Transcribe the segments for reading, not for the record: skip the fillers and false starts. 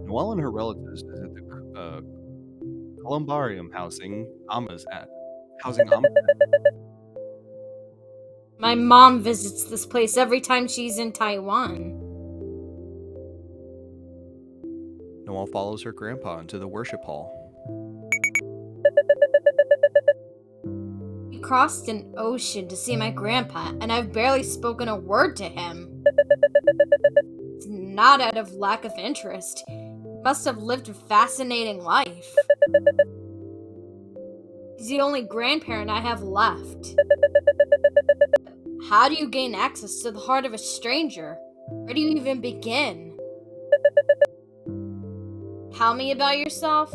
Noelle and her relatives visit the columbarium housing Amma. My mom visits this place every time she's in Taiwan. Noelle follows her grandpa into the worship hall. We crossed an ocean to see my grandpa, and I've barely spoken a word to him. It's not out of lack of interest. He must have lived a fascinating life. He's the only grandparent I have left. How do you gain access to the heart of a stranger? Where do you even begin? Tell me about yourself.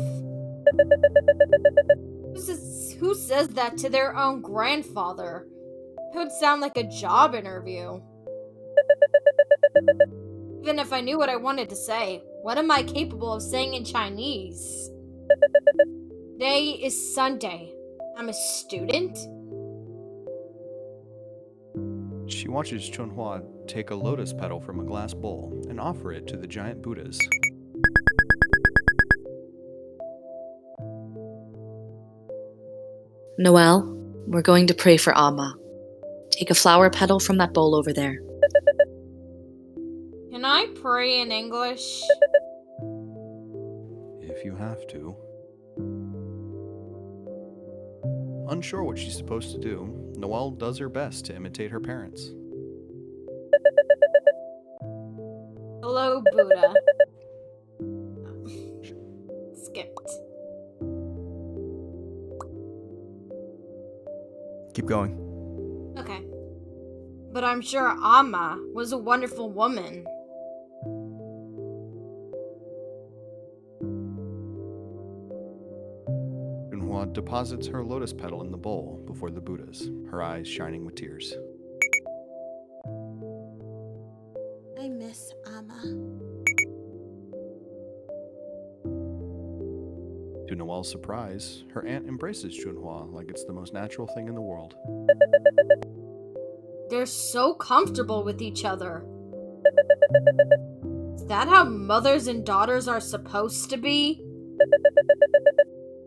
Who says that to their own grandfather? It would sound like a job interview. Even if I knew what I wanted to say, what am I capable of saying in Chinese? Today is Sunday. I'm a student? She watches Chun-hua take a lotus petal from a glass bowl and offer it to the giant Buddhas. Noelle, we're going to pray for Amma. Take a flower petal from that bowl over there. Can I pray in English? If you have to. Unsure what she's supposed to do, Noelle does her best to imitate her parents. Hello, Buddha. Skipped. Keep going. Okay. But I'm sure Amma was a wonderful woman. Chun-hua deposits her lotus petal in the bowl before the Buddhas, her eyes shining with tears. I miss Amma. To Noelle's surprise, her aunt embraces Chun-hua like it's the most natural thing in the world. They're so comfortable with each other. Is that how mothers and daughters are supposed to be?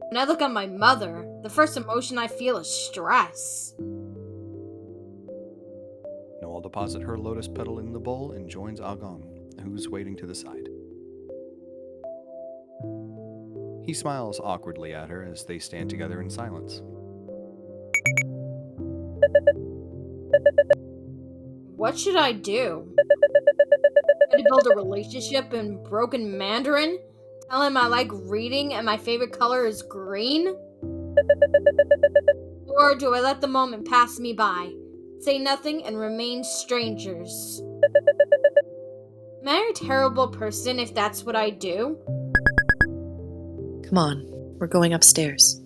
When I look at my mother, the first emotion I feel is stress. Noelle deposits her lotus petal in the bowl and joins Agong, who's waiting to the side. He smiles awkwardly at her as they stand together in silence. What should I do? Try to build a relationship in broken Mandarin? Tell him I like reading and my favorite color is green? Or do I let the moment pass me by, say nothing, and remain strangers? Am I a terrible person if that's what I do? Come on, we're going upstairs.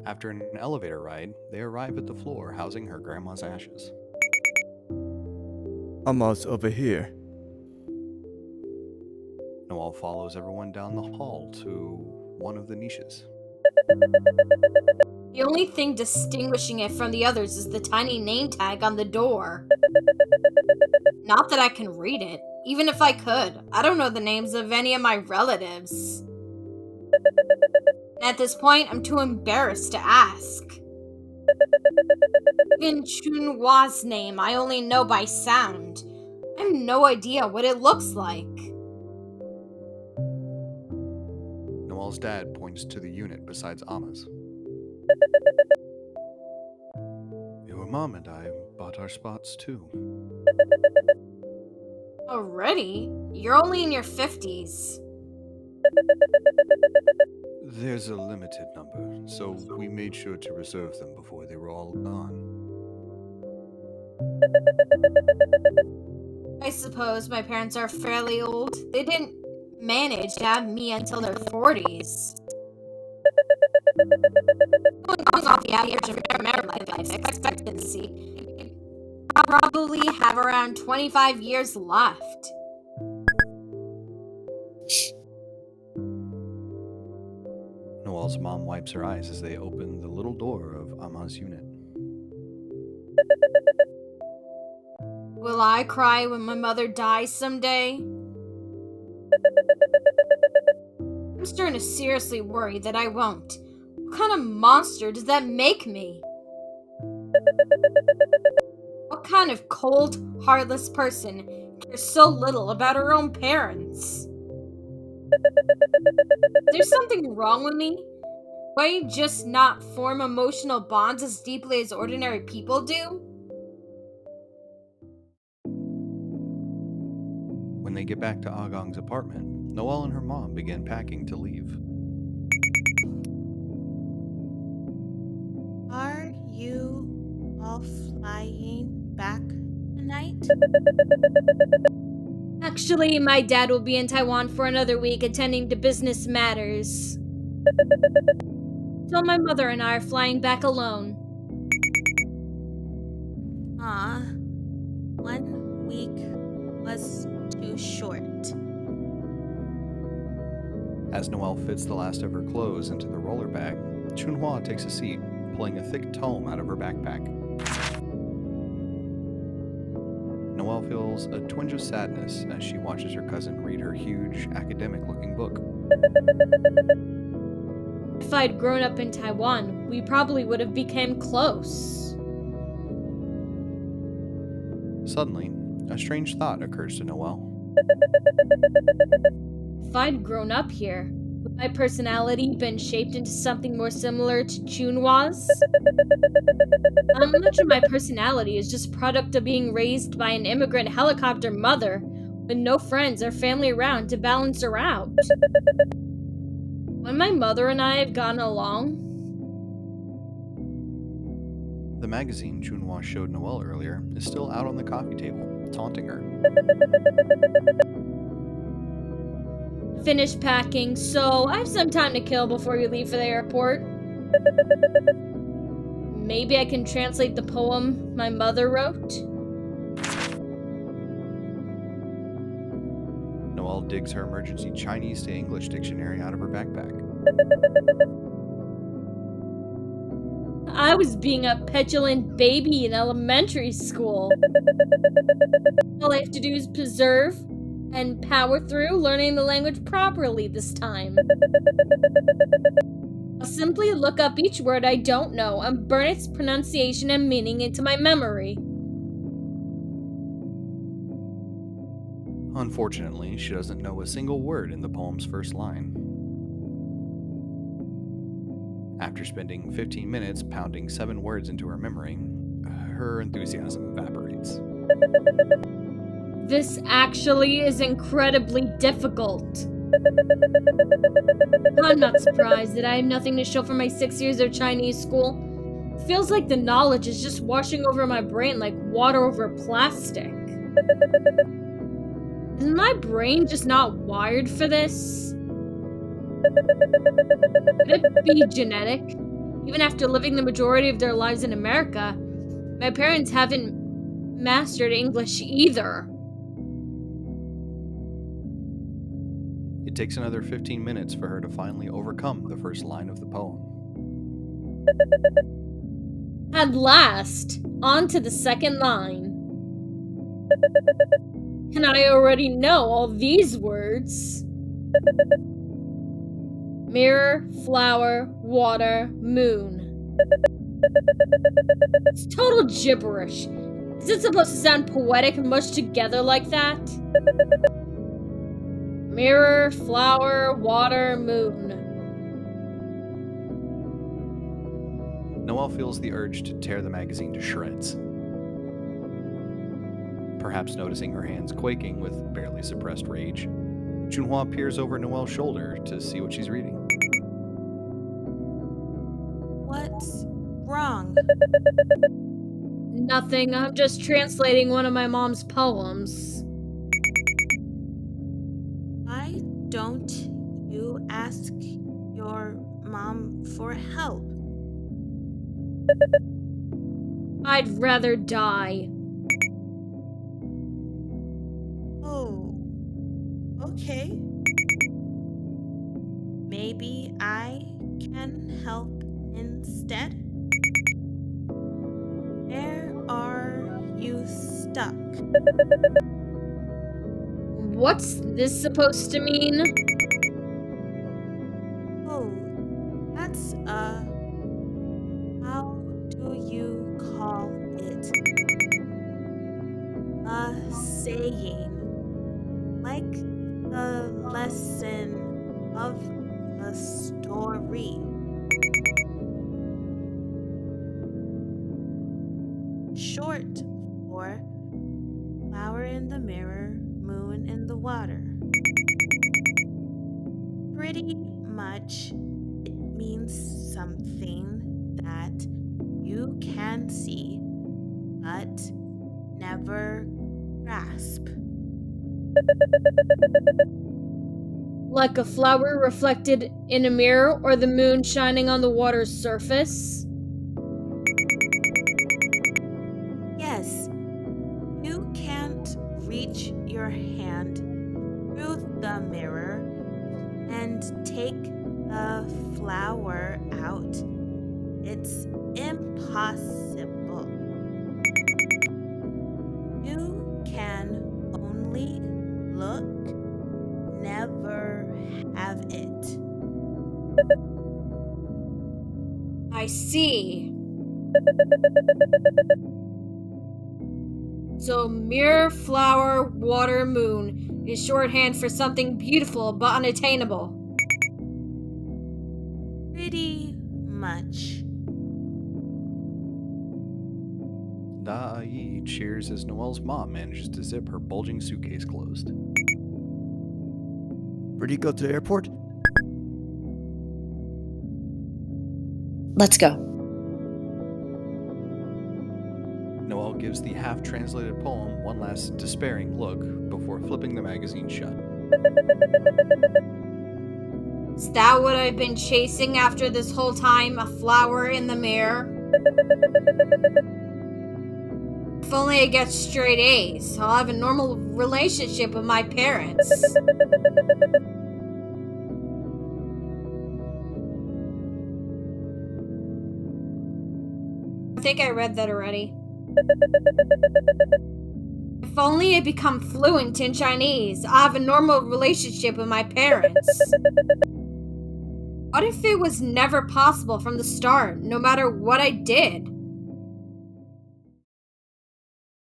After an elevator ride, they arrive at the floor housing her grandma's ashes. Amma's over here. Noelle follows everyone down the hall to one of the niches. The only thing distinguishing it from the others is the tiny name tag on the door. Not that I can read it. Even if I could, I don't know the names of any of my relatives. At this point, I'm too embarrassed to ask. Even Chun-hua's name I only know by sound. I have no idea what it looks like. Noelle's dad points to the unit besides Amma's. Your mom and I bought our spots too. Already? You're only in your 50s. There's a limited number, so we made sure to reserve them before they were all gone. I suppose my parents are fairly old. They didn't manage to have me until their 40s. Going off the average of their married life expectancy, I probably have around 25 years left. Noelle's mom wipes her eyes as they open the little door of Amma's unit. Will I cry when my mother dies someday? I'm starting to seriously worry that I won't. What kind of monster does that make me? What kind of cold, heartless person cares so little about her own parents? There's something wrong with me? Why you just not form emotional bonds as deeply as ordinary people do? When they get back to Agong's apartment, Noelle and her mom begin packing to leave. Are you all flying back tonight? Actually, my dad will be in Taiwan for another week attending to business matters. So my mother and I are flying back alone. Aw, 1 week was too short. As Noelle fits the last of her clothes into the roller bag, Chun-hua takes a seat, pulling a thick tome out of her backpack. Noelle feels a twinge of sadness as she watches her cousin read her huge, academic-looking book. If I'd grown up in Taiwan, we probably would have become close. Suddenly, a strange thought occurs to Noelle. If I'd grown up here, would my personality been shaped into something more similar to Chun-hua's? Much of my personality is just product of being raised by an immigrant helicopter mother with no friends or family around to balance her out. When my mother and I have gotten along, The magazine Chun-hua showed Noelle earlier is still out on the coffee table, taunting her. finished packing, so I have some time to kill before you leave for the airport. Maybe I can translate the poem my mother wrote? Noelle digs her emergency Chinese to English dictionary out of her backpack. I was being a petulant baby in elementary school. All I have to do is preserve and power through learning the language properly this time. I'll simply look up each word I don't know and burn its pronunciation and meaning into my memory. Unfortunately, she doesn't know a single word in the poem's first line. After spending 15 minutes pounding 7 words into her memory, her enthusiasm evaporates. This actually is incredibly difficult. I'm not surprised that I have nothing to show for my 6 years of Chinese school. It feels like the knowledge is just washing over my brain like water over plastic. Is my brain just not wired for this? Could it be genetic? Even after living the majority of their lives in America, my parents haven't mastered English either. It takes another 15 minutes for her to finally overcome the first line of the poem. At last, on to the second line. And I already know all these words. Mirror, flower, water, moon. It's total gibberish. Is it supposed to sound poetic and mushed together like that? Mirror, flower, water, moon. Noelle feels the urge to tear the magazine to shreds. Perhaps noticing her hands quaking with barely suppressed rage, Chun-hua peers over Noelle's shoulder to see what she's reading. What's wrong? Nothing, I'm just translating one of my mom's poems. Why don't you ask your mom for help? I'd rather die. Oh, okay. Maybe I can help instead? Where are you stuck? What's this supposed to mean? Oh, that's, how do you call it? A saying. Like the lesson of a story. Short for flower in the mirror, moon in the water. Pretty much, it means something that you can see but never grasp. Like a flower reflected in a mirror or the moon shining on the water's surface? Yes, you can't reach your hand through the mirror and take the flower out. It's impossible. You can only look, never have it. I see. So, mirror, flower, water, moon is shorthand for something beautiful but unattainable. Pretty much. Diya cheers as Noelle's mom manages to zip her bulging suitcase closed. Ready to go to the airport? Let's go. Noelle gives the half-translated poem one last despairing look before flipping the magazine shut. Is that what I've been chasing after this whole time? A flower in the mirror? If only I get straight A's, I'll have a normal relationship with my parents. I think I read that already. If only I become fluent in Chinese, I'll have a normal relationship with my parents. What if it was never possible from the start, no matter what I did?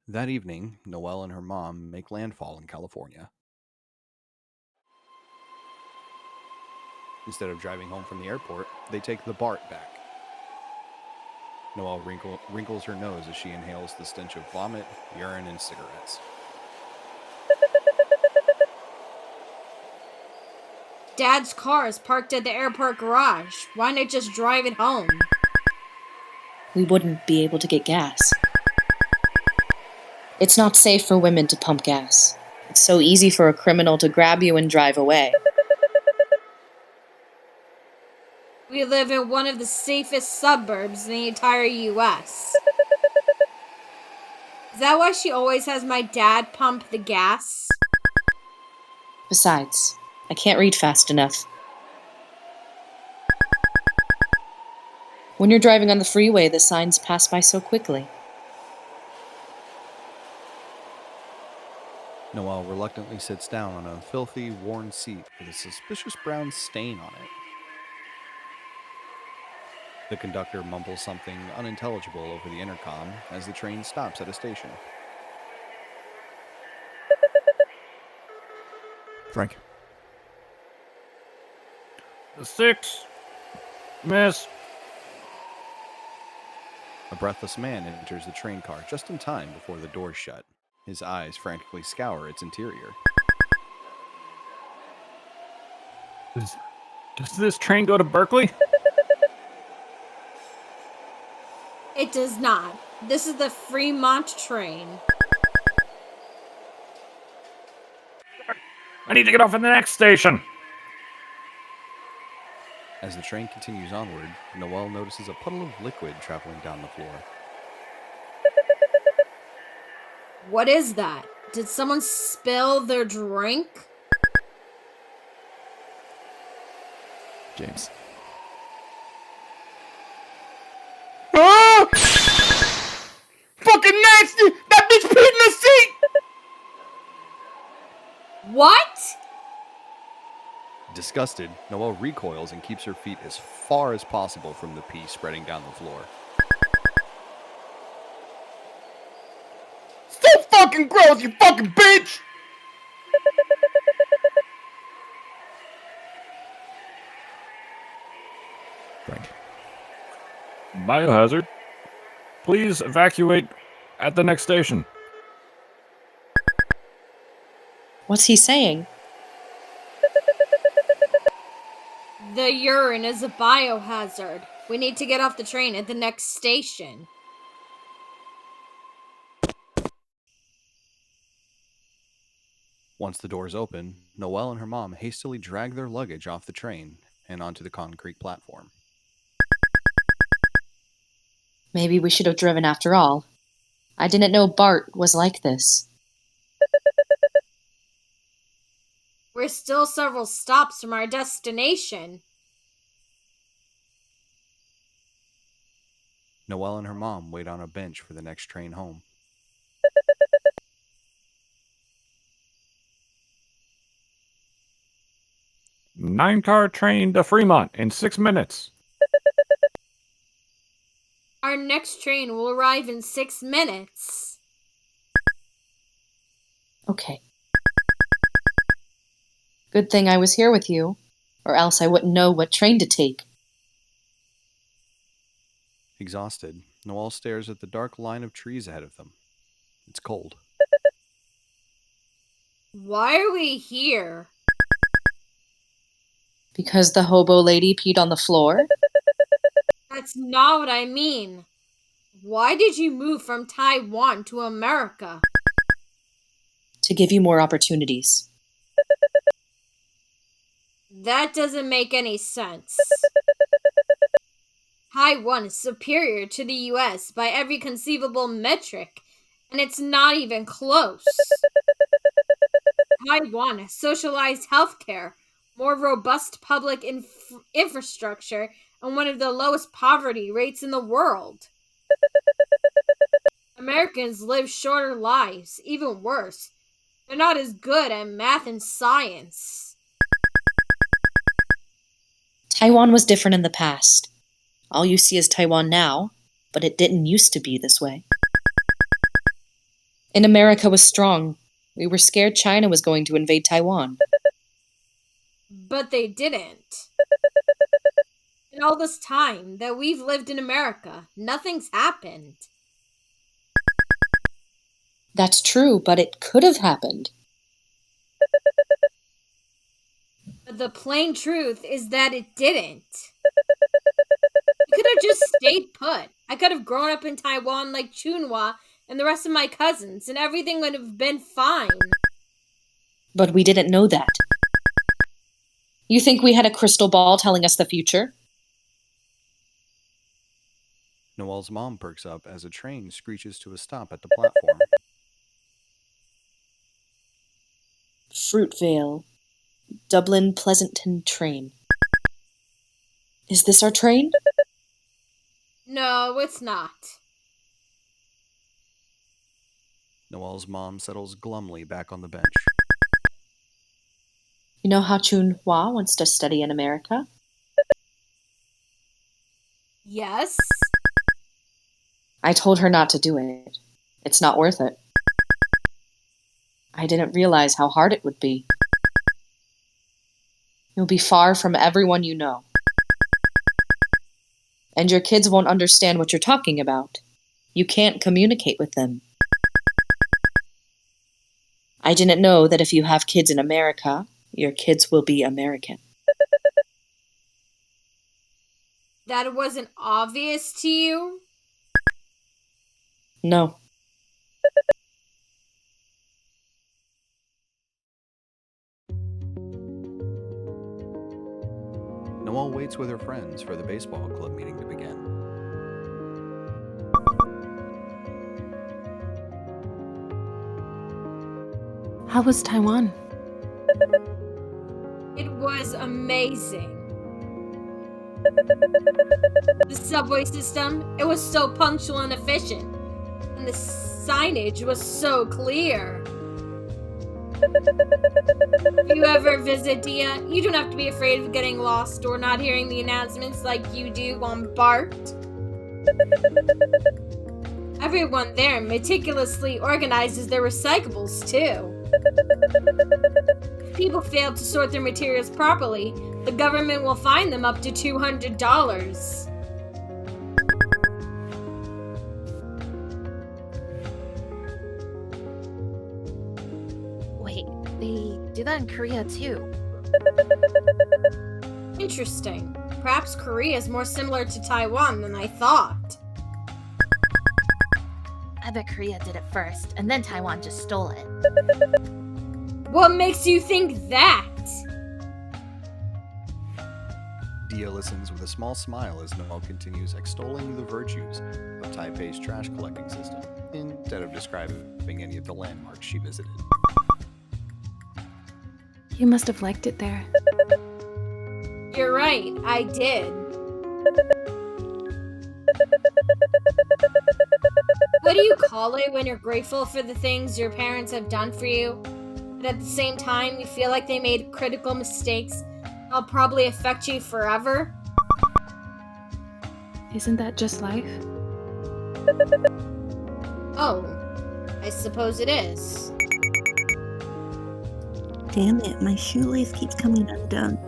That evening, Noelle and her mom make landfall in California. Instead of driving home from the airport, they take the BART back. Noelle wrinkles her nose as she inhales the stench of vomit, urine, and cigarettes. Dad's car is parked at the airport garage. Why not just drive it home? We wouldn't be able to get gas. It's not safe for women to pump gas. It's so easy for a criminal to grab you and drive away. We live in one of the safest suburbs in the entire US. Is that why she always has my dad pump the gas? Besides, I can't read fast enough. When you're driving on the freeway, the signs pass by so quickly. Noelle reluctantly sits down on a filthy, worn seat with a suspicious brown stain on it. The conductor mumbles something unintelligible over the intercom as the train stops at a station. Frank. The 6. Miss. A breathless man enters the train car just in time before the doors shut. His eyes frantically scour its interior. Does this train go to Berkeley? It does not. This is the Fremont train. I need to get off at the next station. As the train continues onward, Noelle notices a puddle of liquid traveling down the floor. What is that? Did someone spill their drink? James. Ah! Fucking nasty! That bitch peed in the seat! What? Disgusted, Noelle recoils and keeps her feet as far as possible from the pee spreading down the floor. So fucking gross, you fucking bitch! Frank. Biohazard. Please evacuate at the next station. What's he saying? The urine is a biohazard. We need to get off the train at the next station. Once the doors open, Noelle and her mom hastily drag their luggage off the train and onto the concrete platform. Maybe we should have driven after all. I didn't know Bart was like this. We're still several stops from our destination. Noelle and her mom wait on a bench for the next train home. Nine-car train to Fremont in 6 minutes. Our next train will arrive in 6 minutes. Okay. Good thing I was here with you, or else I wouldn't know what train to take. Exhausted, Noelle stares at the dark line of trees ahead of them. It's cold. Why are we here? Because the hobo lady peed on the floor? That's not what I mean. Why did you move from Taiwan to America? To give you more opportunities. That doesn't make any sense. Taiwan is superior to the US by every conceivable metric, and it's not even close. Taiwan has socialized healthcare, more robust public infrastructure, and one of the lowest poverty rates in the world. Americans live shorter lives, even worse. They're not as good at math and science. Taiwan was different in the past. All you see is Taiwan now, but it didn't used to be this way. And America was strong. We were scared China was going to invade Taiwan. But they didn't. In all this time that we've lived in America, nothing's happened. That's true, but it could have happened. But the plain truth is that it didn't. We could have just stayed put. I could have grown up in Taiwan like Chun-hua and the rest of my cousins, and everything would have been fine. But we didn't know that. You think we had a crystal ball telling us the future? Noelle's mom perks up as a train screeches to a stop at the platform. Fruitvale, Dublin Pleasanton train. Is this our train? No, it's not. Noelle's mom settles glumly back on the bench. You know how Chun-hua wants to study in America? Yes? I told her not to do it. It's not worth it. I didn't realize how hard it would be. You'll be far from everyone you know. And your kids won't understand what you're talking about. You can't communicate with them. I didn't know that if you have kids in America, your kids will be American. That wasn't obvious to you? No. Noelle waits with her friends for the baseball club meeting to begin. How was Taiwan? It was amazing. The subway system, it was so punctual and efficient. And the signage was so clear. If you ever visit Diya, you don't have to be afraid of getting lost or not hearing the announcements like you do on BART. Everyone there meticulously organizes their recyclables, too. If people fail to sort their materials properly, the government will fine them up to $200. Wait, they do that in Korea too. Interesting. Perhaps Korea is more similar to Taiwan than I thought. I bet Korea did it first, and then Taiwan just stole it. What makes you think that? Diya listens with a small smile as Noelle continues extolling the virtues of Taipei's trash collecting system, instead of describing any of the landmarks she visited. You must have liked it there. You're right, I did. What do you call it when you're grateful for the things your parents have done for you, but at the same time you feel like they made critical mistakes that'll probably affect you forever? Isn't that just life? Oh, I suppose it is. Damn it, my shoelace keeps coming undone.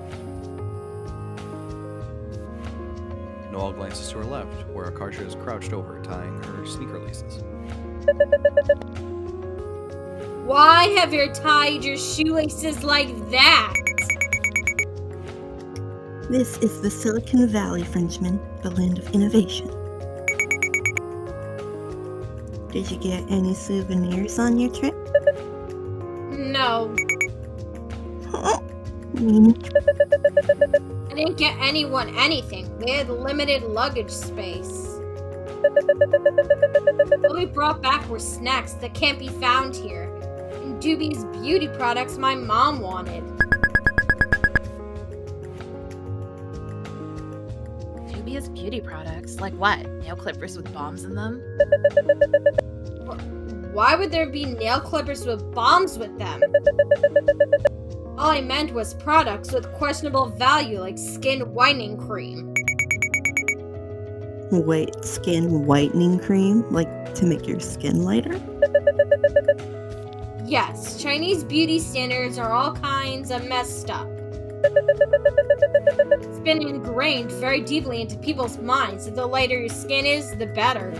Noelle glances to her left, where Akarsha is crouched over, tying her sneaker laces. Why have you tied your shoelaces like that? This is the Silicon Valley, Frenchman, the land of innovation. Did you get any souvenirs on your trip? No, Mean. I didn't get anyone anything. We had limited luggage space. What we brought back were snacks that can't be found here, and dubious beauty products my mom wanted. Dubious beauty products? Like what? Nail clippers with bombs in them? Why would there be nail clippers with bombs with them? All I meant was products with questionable value like skin whitening cream. Wait, skin whitening cream? Like to make your skin lighter? Yes, Chinese beauty standards are all kinds of messed up. It's been ingrained very deeply into people's minds that the lighter your skin is, the better.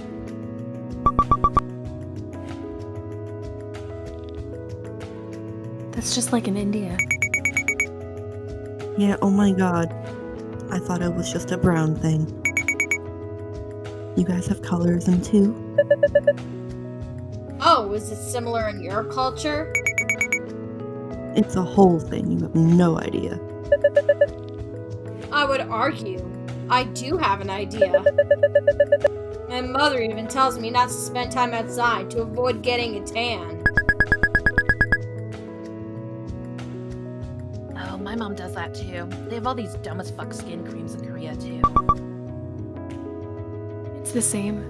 That's just like in India. Yeah, oh my god. I thought it was just a brown thing. You guys have colorism too? Oh, is it similar in your culture? It's a whole thing, you have no idea. I would argue. I do have an idea. My mother even tells me not to spend time outside to avoid getting a tan. Oh, my mom does that too. They have all these dumb as fuck skin creams in Korea too. It's the same.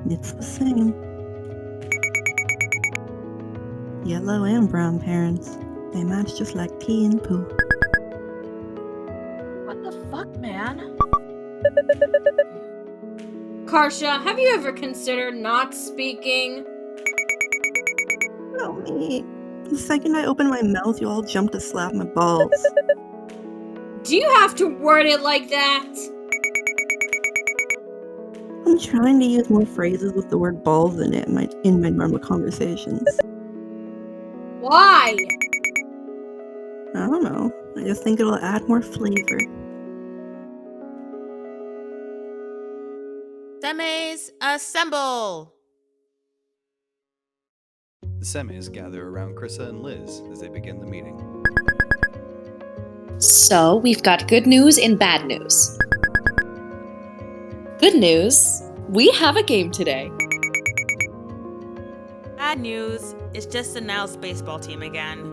It's the same. Yellow and brown parents. They match just like pee and poo. What the fuck, man? Akarsha, have you ever considered not speaking? Oh me. The second I open my mouth, you all jump to slap my balls. Do you have to word it like that? I'm trying to use more phrases with the word balls in it in my normal conversations. Why? I don't know. I just think it'll add more flavor. Semes, assemble! The semis gather around Cryssa and Liz as they begin the meeting. So, we've got good news and bad news. Good news, we have a game today. Bad news, it's just the Niles baseball team again.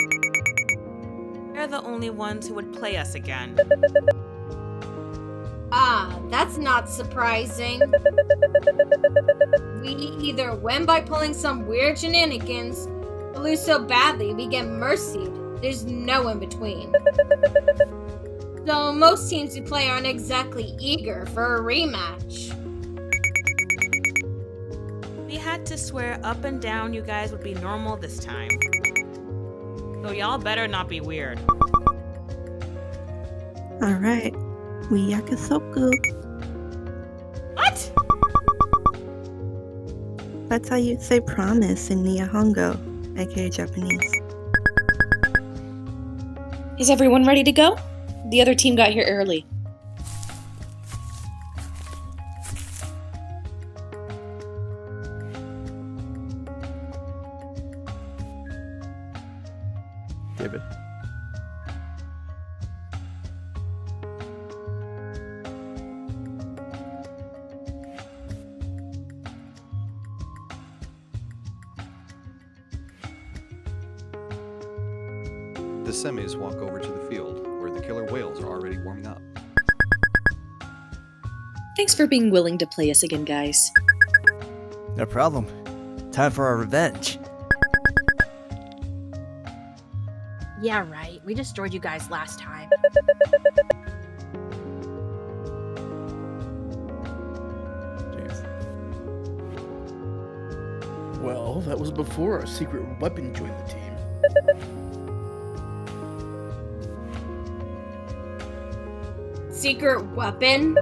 They're the only ones who would play us again. Ah, that's not surprising. We either win by pulling some weird shenanigans, or lose so badly we get mercied. There's no in between. So most teams we play aren't exactly eager for a rematch. We had to swear up and down you guys would be normal this time. So y'all better not be weird. Alright. We yakisoku. What? That's how you say promise in Nihongo, aka Japanese. Is everyone ready to go? The other team got here early. David. The semis walk over to the field, where the killer whales are already warming up. Thanks for being willing to play us again, guys. No problem. Time for our revenge. Yeah, right. We destroyed you guys last time. James. Well, that was before our secret weapon joined the team. Secret weapon?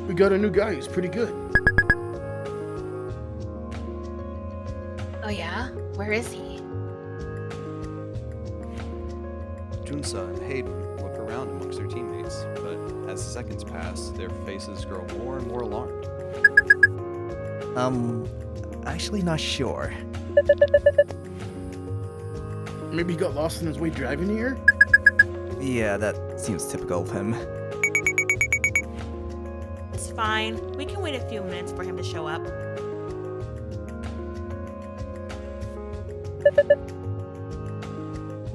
We got a new guy who's pretty good. Oh yeah? Where is he? Chun-hua and Hayden look around amongst their teammates, but as the seconds pass, their faces grow more and more alarmed. Actually not sure. Maybe he got lost on his way driving here? Yeah, that seems typical of him. It's fine. We can wait a few minutes for him to show up.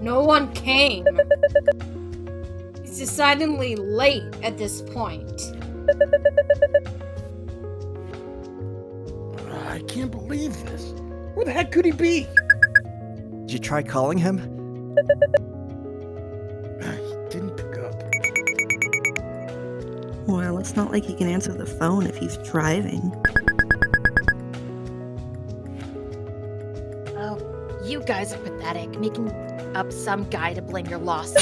No one came. It's decidedly late at this point. I can't believe this. Where the heck could he be? Did you try calling him? He didn't pick up. Well, it's not like he can answer the phone if he's driving. Oh, you guys are pathetic, making up some guy to blame your loss.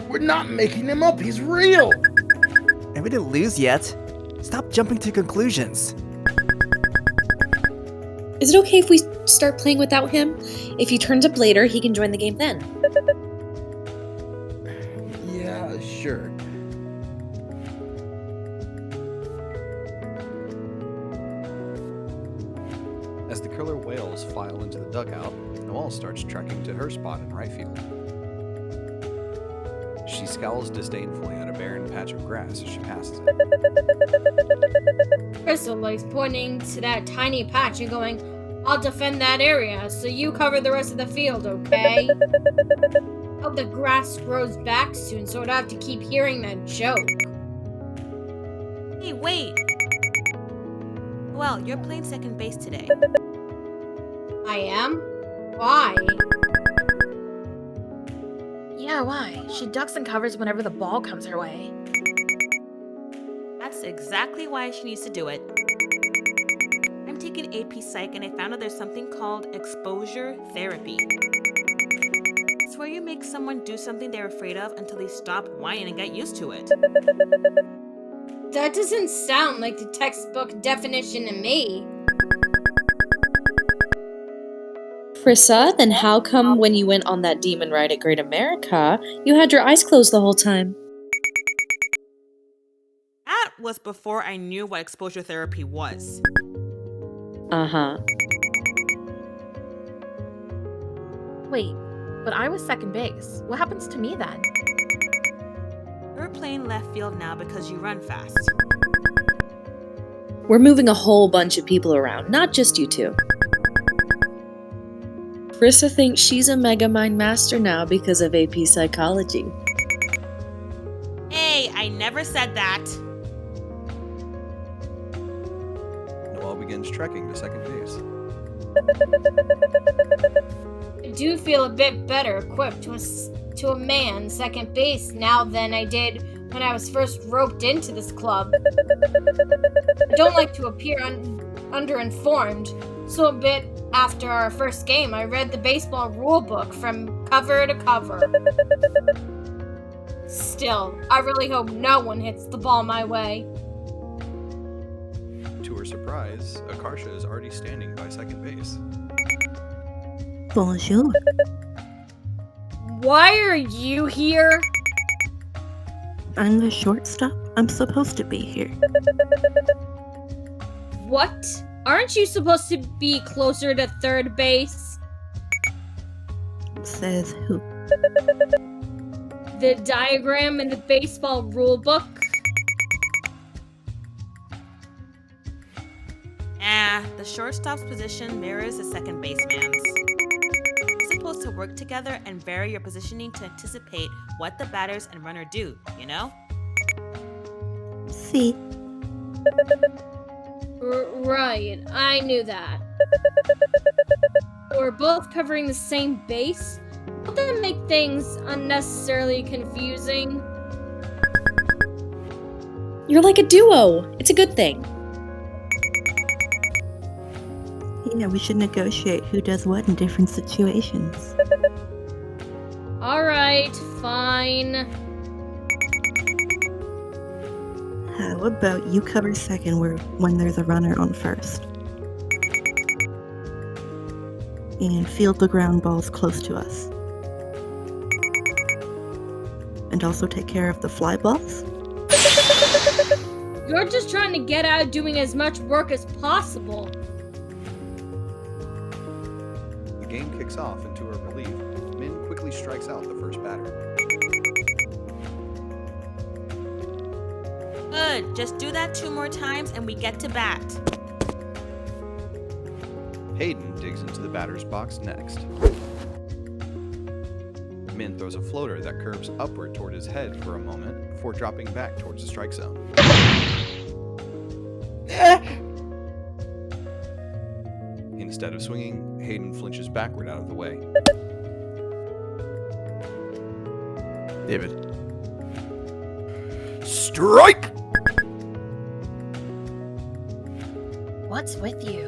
We're not making him up. He's real. And we didn't lose yet. Stop jumping to conclusions. Is it okay if we start playing without him? If he turns up later, he can join the game then. Yeah, sure. As the killer whales file into the dugout, Noelle starts trekking to her spot in right field. She scowls disdainfully at a barren patch of grass as she passes it. Cryssa likes pointing to that tiny patch and going, "I'll defend that area, so you cover the rest of the field, okay?" Hope the grass grows back soon so I don't have to keep hearing that joke. Hey, wait! Well, you're playing second base today. I am? Why? Yeah, why? She ducks and covers whenever the ball comes her way. That's exactly why she needs to do it. I'm taking AP Psych and I found out there's something called exposure therapy. It's where you make someone do something they're afraid of until they stop whining and get used to it. That doesn't sound like the textbook definition to me. Cryssa, then how come when you went on that demon ride at Great America, you had your eyes closed the whole time? That was before I knew what exposure therapy was. Uh-huh. Wait, but I was second base. What happens to me then? You're playing left field now because you run fast. We're moving a whole bunch of people around, not just you two. Cryssa thinks she's a Megamind master now because of AP Psychology. Hey, I never said that. begins trekking to second base. I do feel a bit better equipped to a man second base now than I did when I was first roped into this club. I don't like to appear underinformed, so a bit after our first game, I read the baseball rule book from cover to cover. Still, I really hope no one hits the ball my way. To her surprise, Akarsha is already standing by second base. Bonjour. Why are you here? I'm the shortstop. I'm supposed to be here. What? Aren't you supposed to be closer to third base? Says who? The diagram in the baseball rule book? The shortstop's position mirrors the second baseman's. You're supposed to work together and vary your positioning to anticipate what the batters and runner do, you know? See. Right, I knew that. We're both covering the same base? Won't that make things unnecessarily confusing? You're like a duo. It's a good thing. Yeah, we should negotiate who does what in different situations. Alright, fine. How about you cover second when there's a runner on first? And field the ground balls close to us. And also take care of the fly balls? You're just trying to get out doing as much work as possible. The game kicks off, and to her relief, Min quickly strikes out the first batter. Good, just do that 2 more times and we get to bat. Hayden digs into the batter's box next. Min throws a floater that curves upward toward his head for a moment before dropping back towards the strike zone. Instead of swinging, Hayden flinches backward out of the way. David. Strike! What's with you?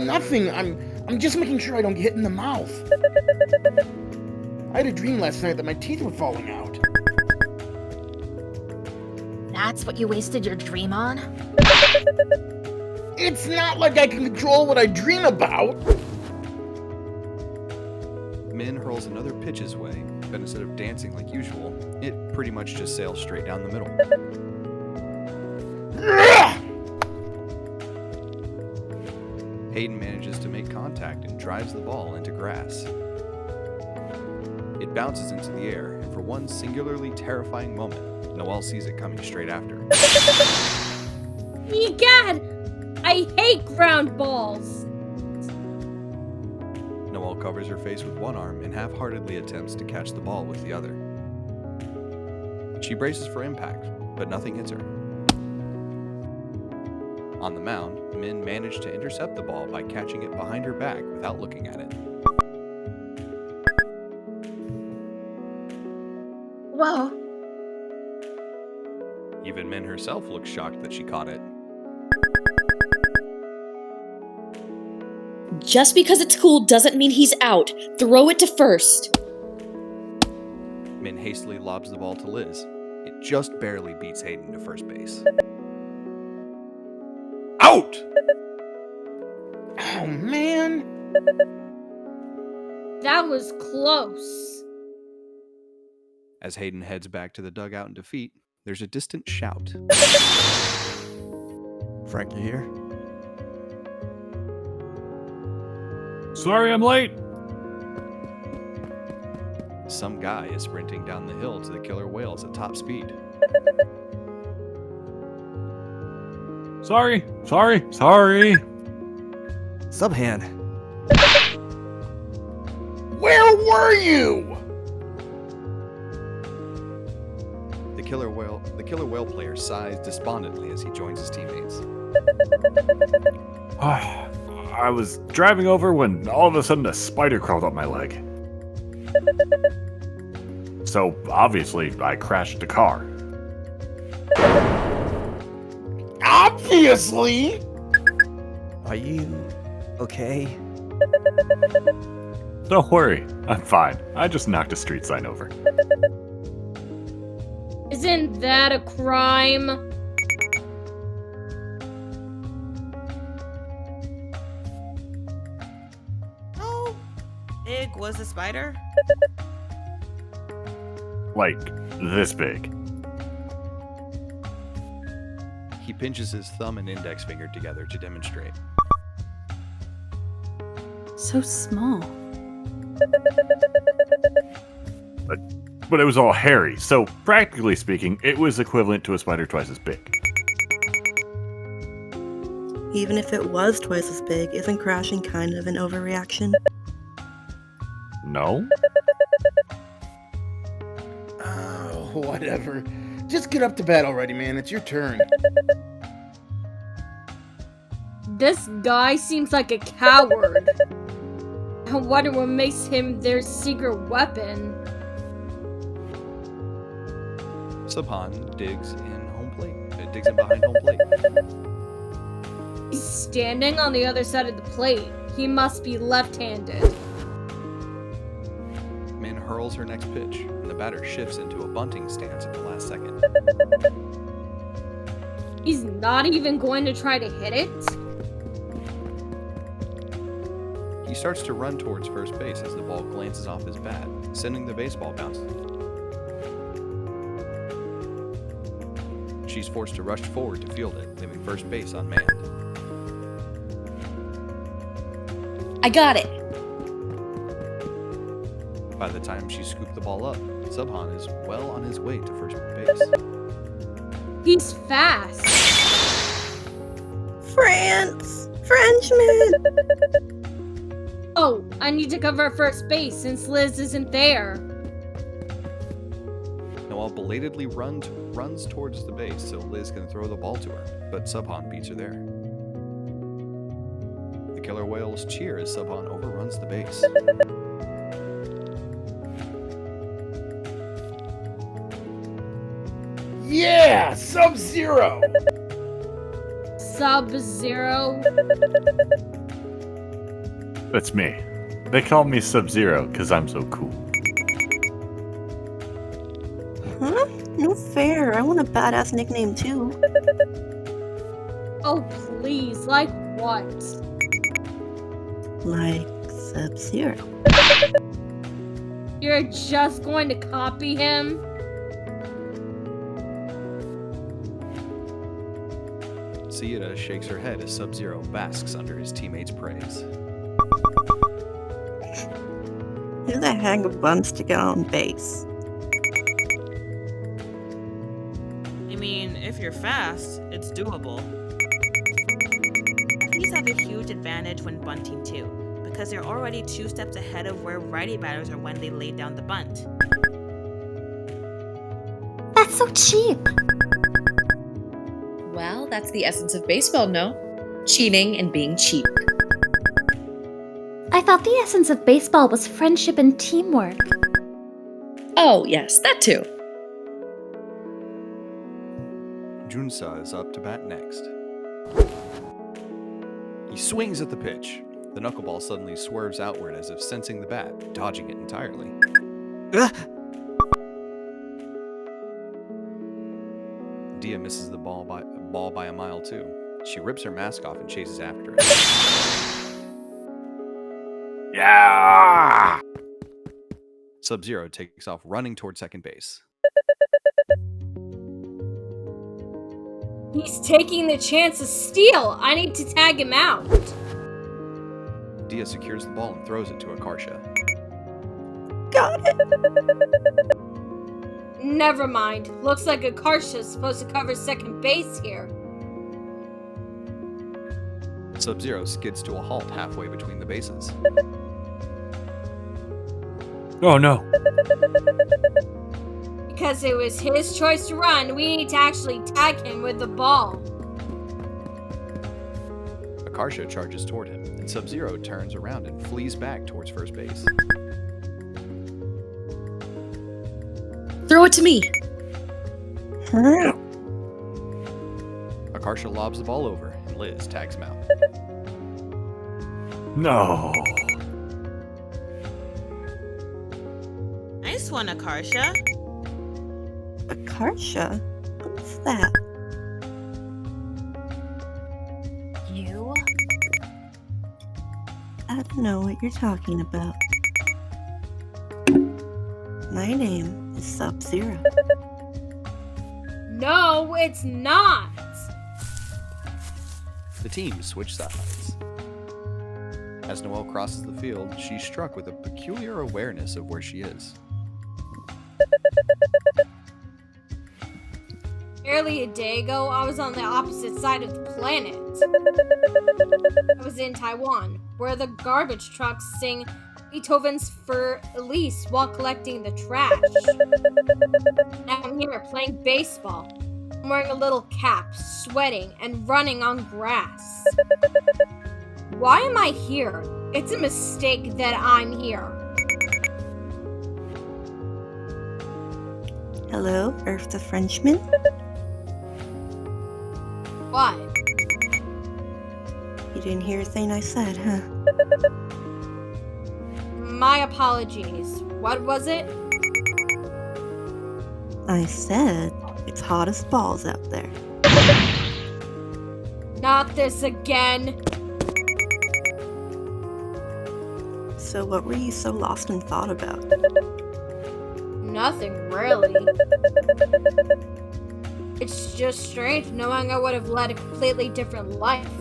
Nothing. I'm just making sure I don't get hit in the mouth. I had a dream last night that my teeth were falling out. That's what you wasted your dream on? It's not like I can control what I dream about. Min hurls another pitch his way, but instead of dancing like usual, it pretty much just sails straight down the middle. Hayden manages to make contact and drives the ball into grass. It bounces into the air, and for one singularly terrifying moment, Noelle sees it coming straight after. Egad! I hate ground balls! Noelle covers her face with one arm and half-heartedly attempts to catch the ball with the other. She braces for impact, but nothing hits her. On the mound, Min managed to intercept the ball by catching it behind her back without looking at it. Whoa. Even Min herself looks shocked that she caught it. Just because it's cool doesn't mean he's out. Throw it to first. Min hastily lobs the ball to Liz. It just barely beats Hayden to first base. Out! Oh, man. That was close. As Hayden heads back to the dugout in defeat, there's a distant shout. Frank, you here? Sorry I'm late. Some guy is sprinting down the hill to the killer whales at top speed. Sorry. Subhaan. Where were you? The killer whale player sighs despondently as he joins his teammates. I was driving over when all of a sudden a spider crawled up my leg. So, obviously, I crashed the car. Obviously! Are you okay? Don't worry, I'm fine. I just knocked a street sign over. Isn't that a crime? How big was the spider? Like, this big. He pinches his thumb and index finger together to demonstrate. So small. But it was all hairy, so practically speaking, it was equivalent to a spider twice as big. Even if it was twice as big, isn't crashing kind of an overreaction? No? Oh, whatever. Just get up to bed already, man. It's your turn. This guy seems like a coward. I wonder what makes him their secret weapon. Subhaan digs in behind home plate. He's standing on the other side of the plate. He must be left-handed. Min hurls her next pitch, and the batter shifts into a bunting stance at the last second. He's not even going to try to hit it? He starts to run towards first base as the ball glances off his bat, sending the baseball bouncing. She's forced to rush forward to field it, leaving first base unmanned. I got it. By the time she scooped the ball up, Subhaan is well on his way to first base. He's fast. Frenchman! Oh, I need to cover first base since Liz isn't there. Noelle belatedly runs towards the base so Liz can throw the ball to her, but Subhaan beats her there. The killer whales cheer as Subhaan overruns the base. Yeah! Sub-Zero! Sub-Zero? That's me. They call me Sub-Zero because I'm so cool. Huh? No fair. I want a badass nickname too. Oh, please. Like what? Like Sub-Zero. You're just going to copy him? Sayeeda shakes her head as Sub-Zero basks under his teammates' praise. Who the heck wants to get on base? I mean, if you're fast, it's doable. Lefties have a huge advantage when bunting too, because they're already 2 steps ahead of where righty batters are when they lay down the bunt. That's so cheap. Well, that's the essence of baseball, no? Cheating and being cheap. I thought the essence of baseball was friendship and teamwork. Oh, yes, that too. Chun-hua is up to bat next. He swings at the pitch. The knuckleball suddenly swerves outward as if sensing the bat, dodging it entirely. Diya misses the ball by a mile too. She rips her mask off and chases after it. Yeah! Sub-Zero takes off running toward second base. He's taking the chance to steal. I need to tag him out. Diya secures the ball and throws it to Akarsha. Got it! Never mind. Looks like Akarsha's supposed to cover second base here. Sub-Zero skids to a halt halfway between the bases. Oh no. Because it was his choice to run, we need to actually tag him with the ball. Akarsha charges toward him, and Sub-Zero turns around and flees back towards first base. Throw it to me. Akarsha lobs the ball over, and Liz tags him out. No. Nice one, Akarsha. Akarsha? What's that? You? I don't know what you're talking about. My name is Sub-Zero. No, it's not! The teams switch sides. As Noelle crosses the field, she's struck with a peculiar awareness of where she is. Barely a day ago, I was on the opposite side of the planet. I was in Taiwan, where the garbage trucks sing Beethoven's For Elise while collecting the trash. Now I'm here playing baseball. I'm wearing a little cap, sweating, and running on grass. Why am I here? It's a mistake that I'm here. Hello, Earth the Frenchman? What? You didn't hear a thing I said, huh? My apologies. What was it? I said it's hot as balls out there. Not this again. So what were you so lost in thought about? Nothing really. It's just strange knowing I would have led a completely different life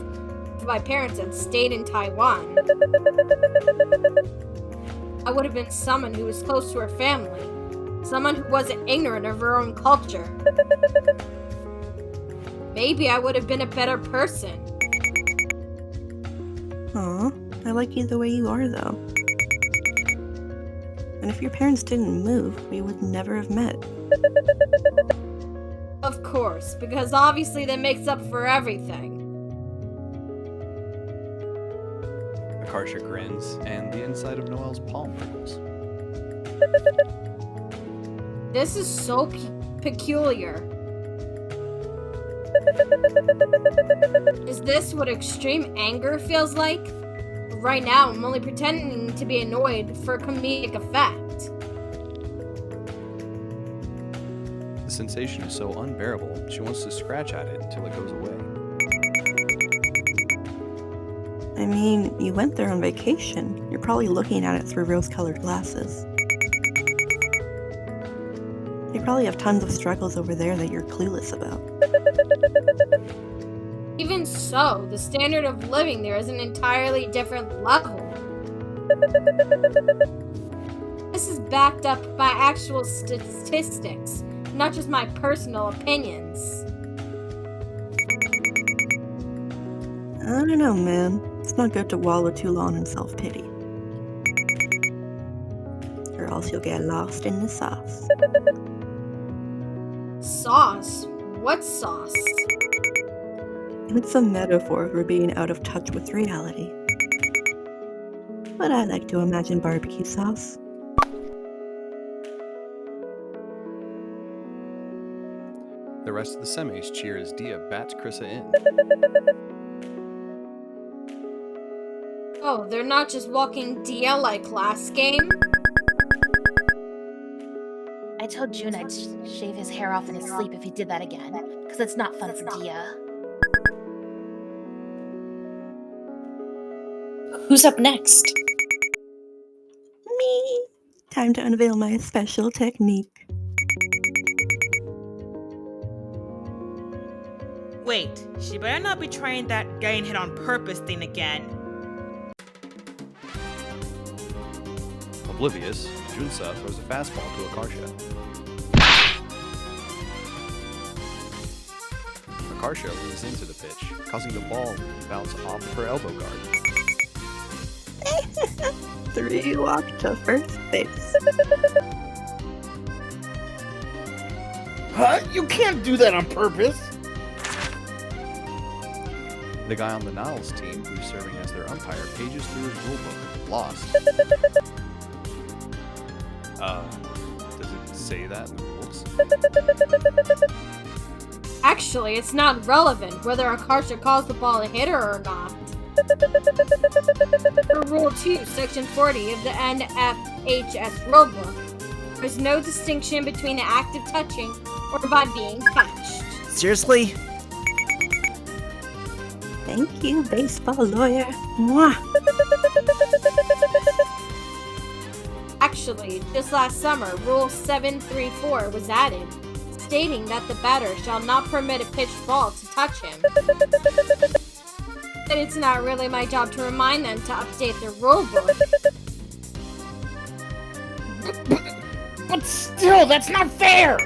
if my parents had stayed in Taiwan. I would have been someone who was close to her family, someone who wasn't ignorant of her own culture. Maybe I would have been a better person. Aw, I like you the way you are, though. And if your parents didn't move, we would never have met. Of course, because obviously that makes up for everything. Akarsha grins, and the inside of Noelle's palm prickles. This is so peculiar. Is this what extreme anger feels like? Right now, I'm only pretending to be annoyed for comedic effect. The sensation is so unbearable, she wants to scratch at it until it goes away. I mean, you went there on vacation. You're probably looking at it through rose-colored glasses. You probably have tons of struggles over there that you're clueless about. Even so, the standard of living there is an entirely different level. This is backed up by actual statistics, not just my personal opinions. I don't know, man. It's not good to wallow too long in self-pity. Or else you'll get lost in the sauce. Sauce? What sauce? It's a metaphor for being out of touch with reality. But I like to imagine barbecue sauce. The rest of the semis cheer as Diya bats Cryssa in. Oh, they're not just walking Diya like last game? I told June I'd shave his hair off in his sleep if he did that again, because it's not fun for Diya. Who's up next? Me! Time to unveil my special technique. Wait, she better not be trying that getting hit on purpose thing again. Oblivious, Chun-hua throws a fastball to Akarsha. Akarsha leans into the pitch, causing the ball to bounce off of her elbow guard. 3 walk to first base. Huh? You can't do that on purpose! The guy on the Niles team, who's serving as their umpire, pages through his rulebook. Lost. Does it say that in the rules? Actually, it's not relevant whether Akarsha calls the ball a hitter or not. For Rule 2, Section 40 of the NFHS rulebook, there's no distinction between an act of touching or by being touched. Seriously? Thank you, baseball lawyer. Mwah. Actually, just last summer, Rule 734 was added, stating that the batter shall not permit a pitched ball to touch him. But it's not really my job to remind them to update their rulebook. But still, that's not fair!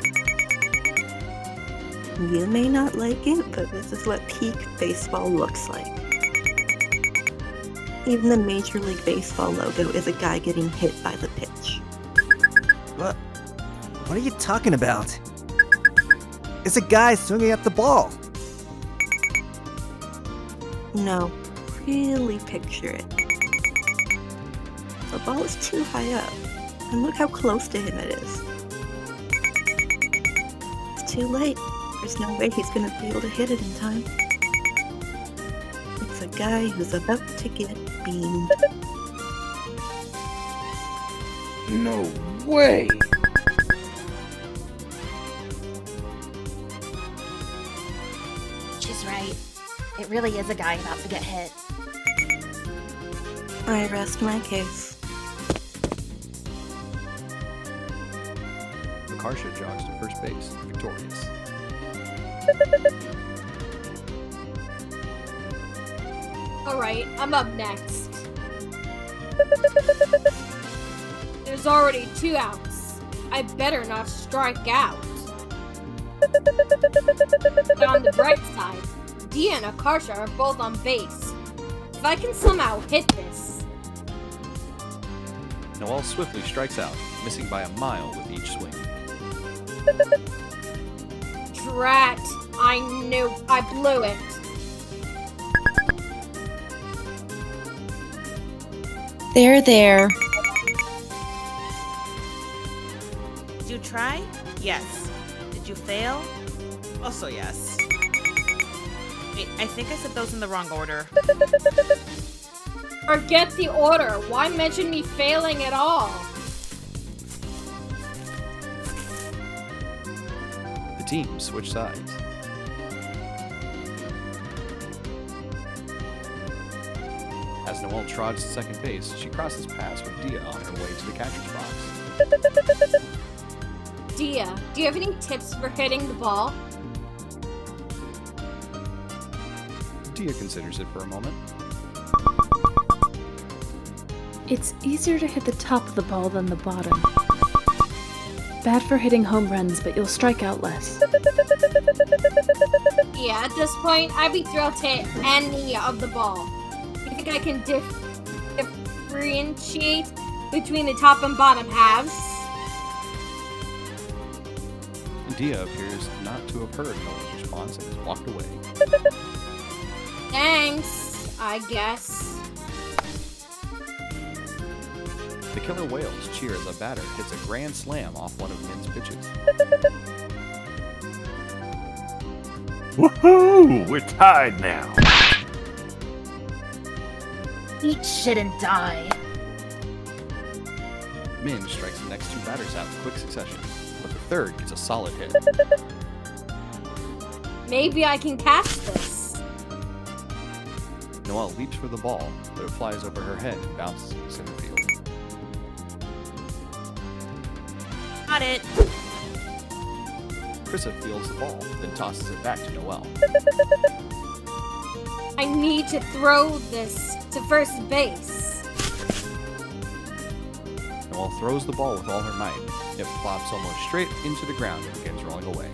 You may not like it, but this is what peak baseball looks like. Even the Major League Baseball logo is a guy getting hit by the pitch. What are you talking about? It's a guy swinging at the ball. No, really picture it. The ball is too high up, and look how close to him it is. It's too late. There's no way he's gonna be able to hit it in time. It's a guy who's about to get beamed. No way! She's right. It really is a guy about to get hit. I rest my case. Akarsha jogs to first base, victorious. Alright, I'm up next. There's already 2 outs. I better not strike out. But on the bright side, Diya and Akarsha are both on base. If I can somehow hit this... Noelle swiftly strikes out, missing by a mile with each swing. Drat! I knew I blew it. There. Did you try? Yes. Did you fail? Also yes. Wait, I think I said those in the wrong order. Forget the order. Why mention me failing at all? The team switch sides. As Noelle trots to second base, she crosses paths with Diya on her way to the catcher's box. Diya, do you have any tips for hitting the ball? Diya considers it for a moment. It's easier to hit the top of the ball than the bottom. Bad for hitting home runs, but you'll strike out less. Yeah, at this point, I'd be thrilled to hit any of the ball. You think I can differentiate between the top and bottom halves? Diya appears not to have heard Noelle's response and has walked away. Thanks, I guess. The killer whales cheer as a batter hits a grand slam off one of Min's pitches. Woohoo! We're tied now. Eat shit and die. Min strikes the next 2 batters out in quick succession, but the third gets a solid hit. Maybe I can catch this. Noelle leaps for the ball, but it flies over her head and bounces in center field. Got it. Cryssa fields the ball, then tosses it back to Noelle. I need to throw this to first base. Noelle throws the ball with all her might. It plops almost straight into the ground and begins rolling away.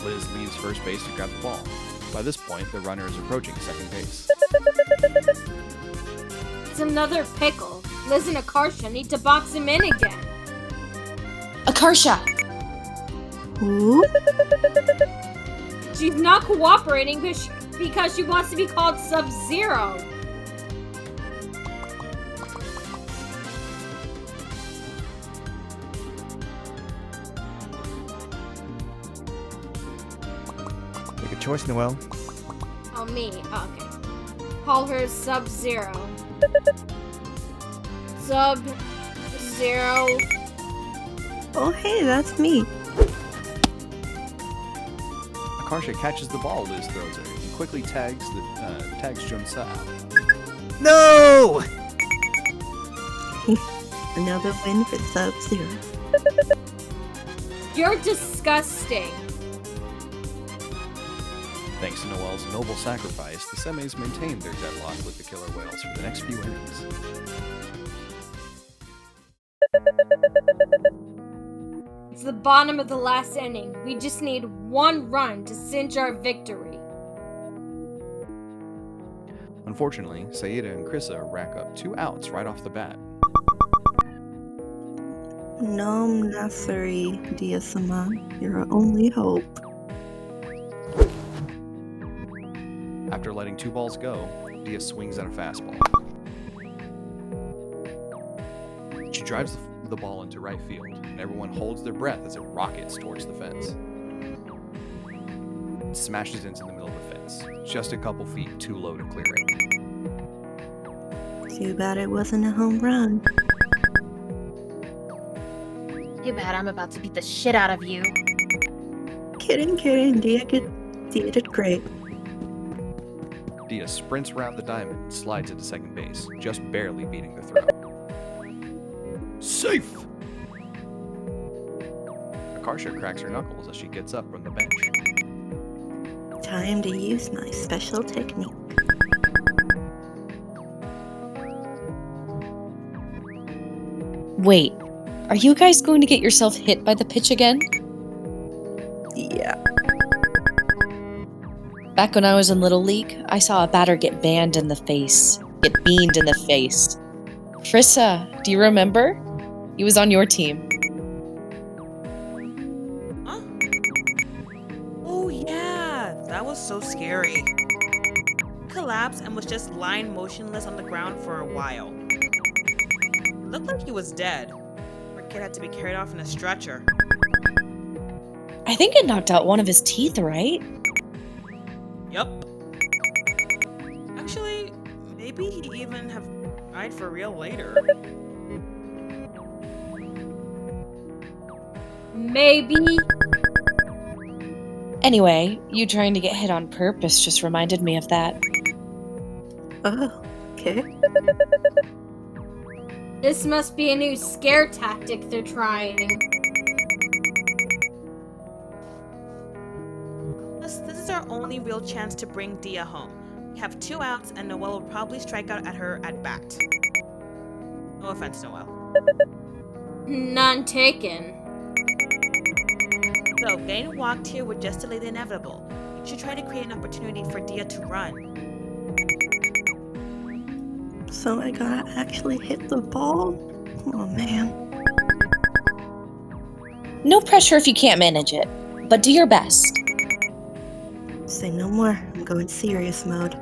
Liz leaves first base to grab the ball. By this point, the runner is approaching second base. It's another pickle. Liz and Akarsha need to box him in again. Akarsha! Who? She's not cooperating because she wants to be called Sub-Zero. Make a choice, Noelle. Oh, me. Oh, okay. Call her Sub-Zero. Sub-Zero. Oh, hey, that's me. Akarsha catches the ball Liz throws her and quickly tags Chun-hua out. No! Another win for Sub-Zero. You're disgusting. Thanks to Noelle's noble sacrifice, the Semes maintained their deadlock with the Killer Whales for the next few innings. It's the bottom of the last inning. We just need one run to cinch our victory. Unfortunately, Sayeeda and Cryssa rack up 2 outs right off the bat. No, Natalie, Diya Subhaan. You're our only hope. After letting 2 balls go, Diya swings at a fastball. She drives the ball into right field, and everyone holds their breath as it rockets towards the fence. It smashes into the middle of the fence, just a couple feet too low to clear it. Too bad it wasn't a home run. Too bad I'm about to beat the shit out of you. Kidding. Diya did great. Diya sprints around the diamond and slides into second base, just barely beating the throw. Safe! Akarsha cracks her knuckles as she gets up from the bench. Time to use my special technique. Wait, are you guys going to get yourself hit by the pitch again? Yeah. Back when I was in Little League, I saw a batter get beamed in the face. Cryssa, do you remember? He was on your team. Huh? Oh yeah, that was so scary. He collapsed and was just lying motionless on the ground for a while. It looked like he was dead. Our kid had to be carried off in a stretcher. I think it knocked out one of his teeth, right? Yup. Actually, maybe he even have died for real later. Maybe. Anyway, you trying to get hit on purpose just reminded me of that. Oh, okay. This must be a new scare tactic they're trying. This is our only real chance to bring Diya home. We have 2 outs and Noelle will probably strike out at her at bat. No offense, Noelle. None taken. So, getting walked here would just delay the inevitable. We should try to create an opportunity for Diya to run. So I gotta actually hit the ball? Oh man. No pressure if you can't manage it, but do your best. Say no more. I'm going serious mode.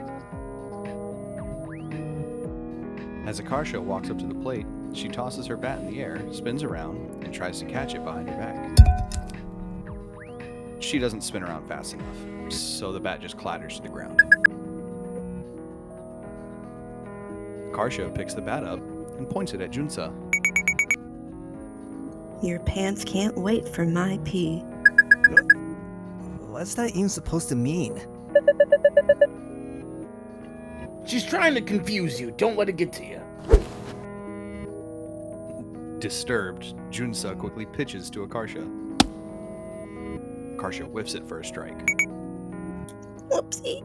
As Akarsha walks up to the plate, she tosses her bat in the air, spins around, and tries to catch it behind her back. She doesn't spin around fast enough, so the bat just clatters to the ground. Akarsha picks the bat up and points it at Chun-hua. Your pants can't wait for my pee. What's that even supposed to mean? She's trying to confuse you. Don't let it get to you. Disturbed, Chun-hua quickly pitches to Akarsha. Akarsha whiffs it for a strike. Whoopsie.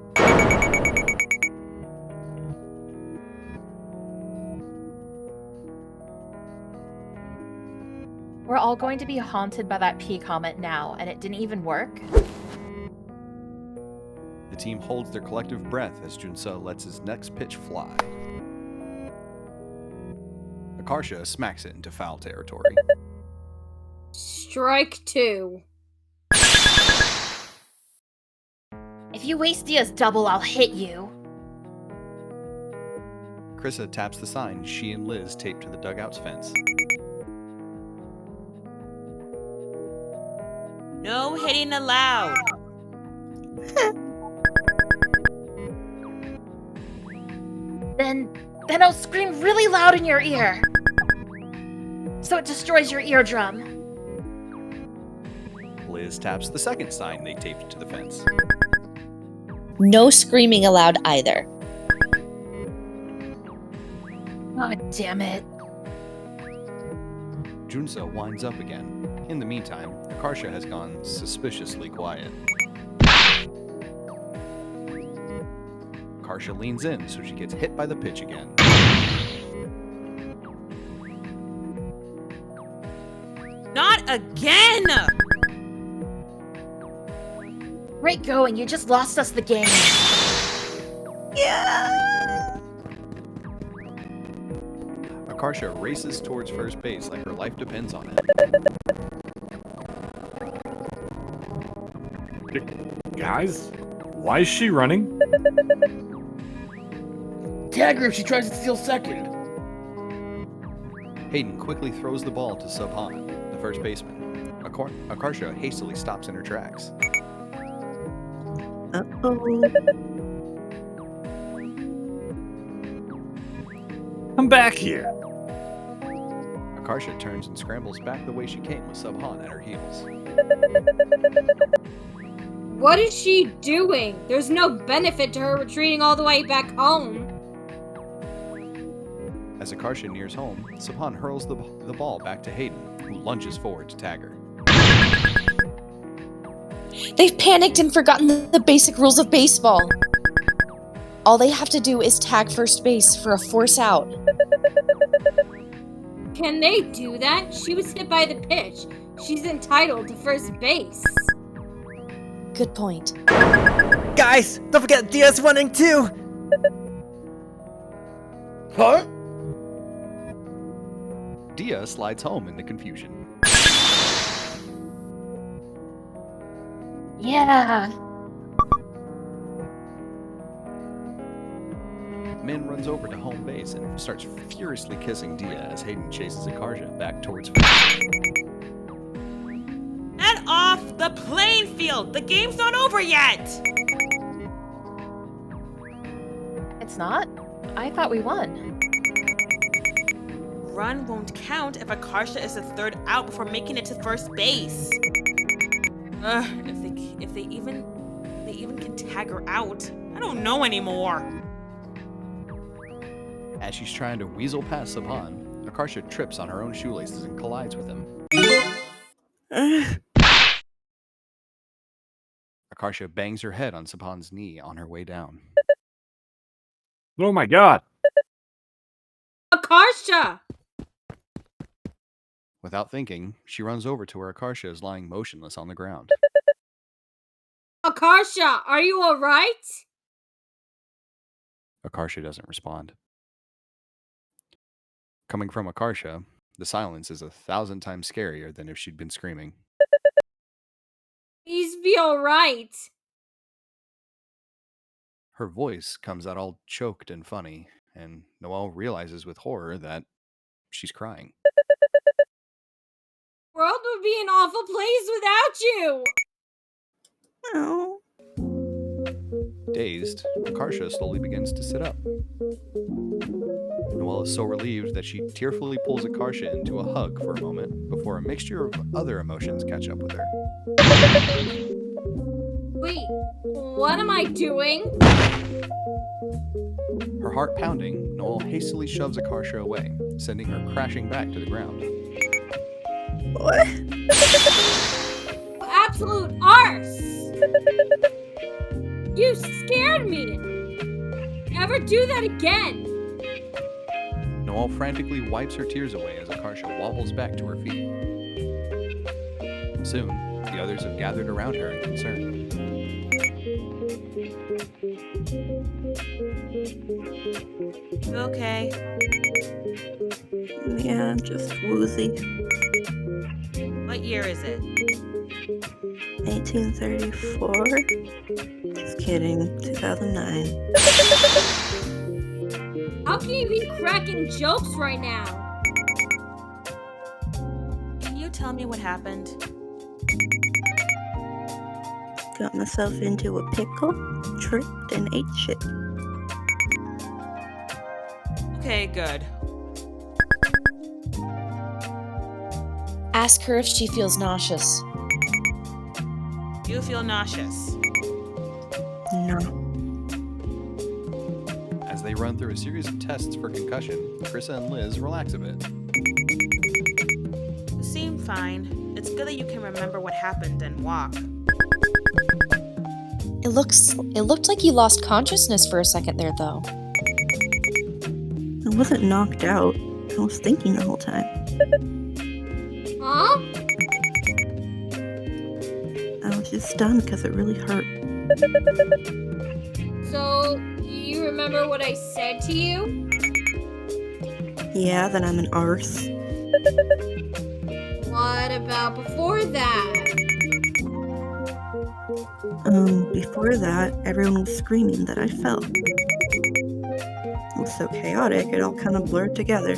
We're all going to be haunted by that pee comment now, and it didn't even work? The team holds their collective breath as Chun-hua lets his next pitch fly. Akarsha smacks it into foul territory. Strike 2. you waste Diya's double, I'll hit you. Cryssa taps the sign she and Liz taped to the dugout's fence. No hitting allowed. Then I'll scream really loud in your ear. So it destroys your eardrum. Liz taps the second sign they taped to the fence. No screaming allowed either. Oh, damn it. Jun-Seo winds up again. In the meantime, Akarsha has gone suspiciously quiet. Akarsha leans in so she gets hit by the pitch again. Not again! Great going, you just lost us the game. Yeah! Akarsha races towards first base like her life depends on it. Guys, why is she running? Tag her if she tries to steal second. Hayden quickly throws the ball to Subhaan, the first baseman. Akarsha hastily stops in her tracks. Uh-oh. Come back here. Akarsha turns and scrambles back the way she came with Subhaan at her heels. What is she doing? There's no benefit to her retreating all the way back home. As Akarsha nears home, Subhaan hurls the ball back to Hayden, who lunges forward to tag her. They've panicked and forgotten the basic rules of baseball. All they have to do is tag first base for a force out. Can they do that? She was hit by the pitch. She's entitled to first base. Good point. Guys, don't forget Diya's running too! Huh? Diya slides home in the confusion. Yeah. Min runs over to home base and starts furiously kissing Diya as Hayden chases Akarsha back towards first. Get off the playing field! The game's not over yet! It's not? I thought we won. Run won't count if Akarsha is the third out before making it to first base. If they even can tag her out. I don't know anymore. As she's trying to weasel past Subhaan, Akarsha trips on her own shoelaces and collides with him. Akarsha bangs her head on Subhaan's knee on her way down. Oh my god. Akarsha! Without thinking, she runs over to where Akarsha is lying motionless on the ground. Akarsha, are you alright? Akarsha doesn't respond. Coming from Akarsha, the silence is 1,000 times scarier than if she'd been screaming. Please be alright. Her voice comes out all choked and funny, and Noelle realizes with horror that she's crying. The world would be an awful place without you! Oh. Dazed, Akarsha slowly begins to sit up. Noelle is so relieved that she tearfully pulls Akarsha into a hug for a moment before a mixture of other emotions catch up with her. Wait, what am I doing? Her heart pounding, Noelle hastily shoves Akarsha away, sending her crashing back to the ground. What? Absolute arse! You scared me! Never do that again! Noelle frantically wipes her tears away as Akarsha wobbles back to her feet. Soon, the others have gathered around her in concern. You okay? Yeah, just woozy. What year is it? 1834? Just kidding. 2009. How can you be cracking jokes right now? Can you tell me what happened? Got myself into a pickle, tripped, and ate shit. Okay, good. Ask her if she feels nauseous. You feel nauseous. No. As they run through a series of tests for concussion, Cryssa and Liz relax a bit. You seem fine. It's good that you can remember what happened and walk. It looked like you lost consciousness for a second there, though. I wasn't knocked out. I was thinking the whole time. Huh? I was just stunned because it really hurt. So, you remember what I said to you? Yeah, that I'm an arse. What about before that? Before that, everyone was screaming that I fell. It was so chaotic, it all kind of blurred together.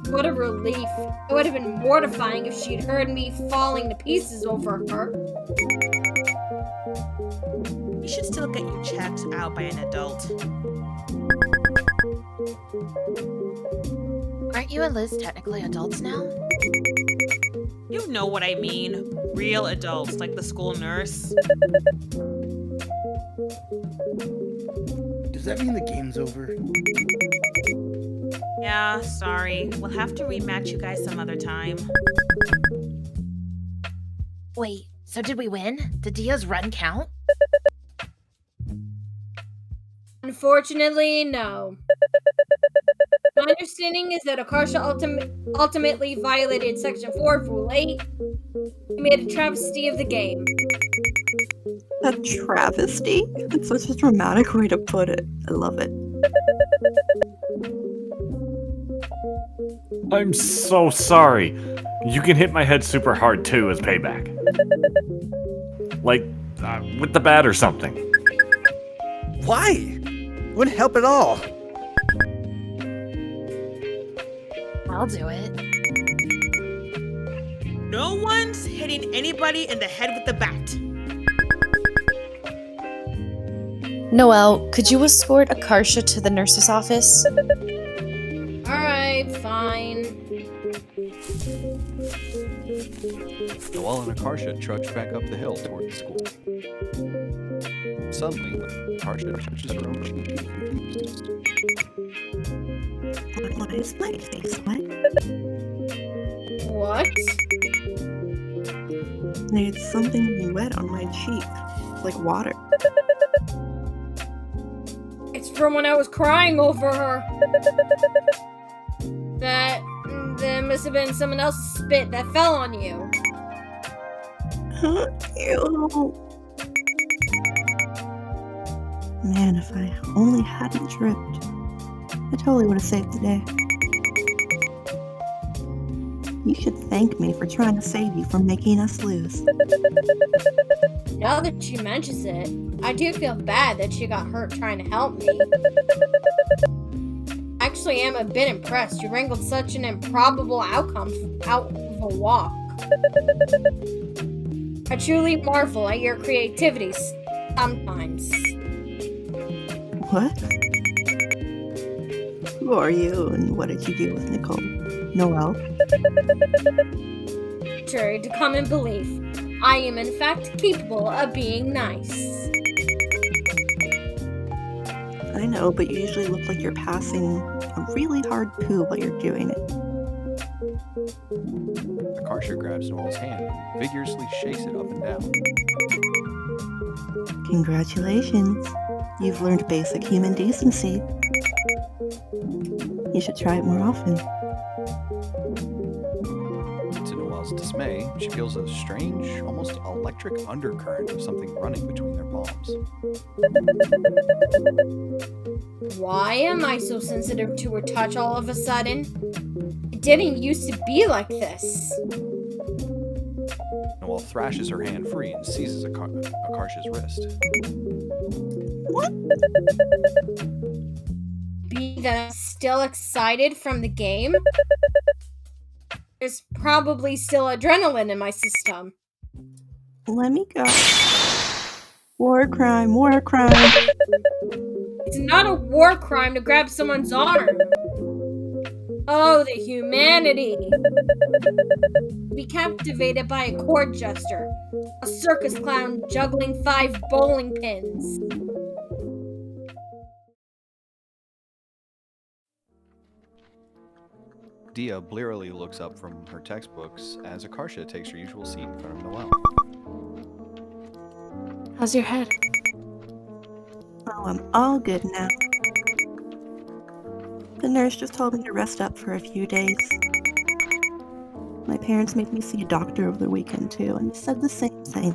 What a relief. It would have been mortifying if she'd heard me falling to pieces over her. You should still get you checked out by an adult. Aren't you and Liz technically adults now? You know what I mean. Real adults, like the school nurse. Does that mean the game's over? Yeah, sorry. We'll have to rematch you guys some other time. Wait, so did we win? Did Diya's run count? Unfortunately, no. My understanding is that Akarsha ultimately violated Section 4 of Rule 8. He made a travesty of the game. A travesty? That's such a dramatic way to put it. I love it. I'm so sorry. You can hit my head super hard too as payback. Like, with the bat or something. Why? Wouldn't help at all. I'll do it. No one's hitting anybody in the head with the bat. Noelle, could you escort Akarsha to the nurse's office? Alright, fine. Noelle and Akarsha trudge back up the hill toward the school. Suddenly, Akarsha touches her own cheek, confused. Why is my face wet? What? There's something wet on my cheek. Like water. It's from when I was crying over her. That must have been someone else's spit that fell on you. Ew. Man, if I only hadn't tripped, I totally would have saved the day. You should thank me for trying to save you from making us lose. Now that she mentions it, I do feel bad that she got hurt trying to help me. Actually, I'm a bit impressed. You wrangled such an improbable outcome out of a walk. I truly marvel at your creativity sometimes. What? Who are you and what did you do with Nicole? Noelle? Contrary to common belief, I am in fact capable of being nice. I know, but you usually look like you're passing a really hard poo while you're doing it. Akarsha grabs Noelle's hand and vigorously shakes it up and down. Congratulations. You've learned basic human decency. You should try it more often. To Noelle's dismay, she feels a strange, almost electric undercurrent of something running between their palms. Why am I so sensitive to her touch all of a sudden? It didn't used to be like this. Noelle thrashes her hand free and seizes Akarsha's wrist. Be that I'm still excited from the game? There's probably still adrenaline in my system. Let me go. War crime, war crime. It's not a war crime to grab someone's arm. Oh, the humanity. Be captivated by a court jester, a circus clown juggling 5 bowling pins. Diya blearily looks up from her textbooks as Akarsha takes her usual seat in front of Noelle. How's your head? Oh, I'm all good now. The nurse just told me to rest up for a few days. My parents made me see a doctor over the weekend too, and said the same thing.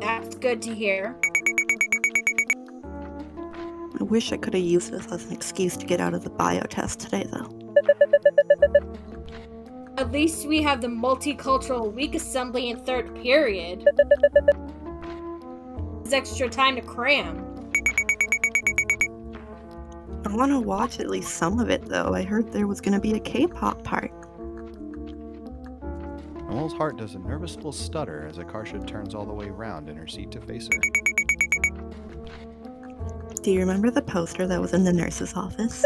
That's good to hear. I wish I could have used this as an excuse to get out of the bio test today, though. At least we have the multicultural week assembly in 3rd period. There's extra time to cram. I want to watch at least some of it, though. I heard there was going to be a K-pop part. Noelle's heart does a nervous little stutter as Akarsha turns all the way around in her seat to face her. Do you remember the poster that was in the nurse's office?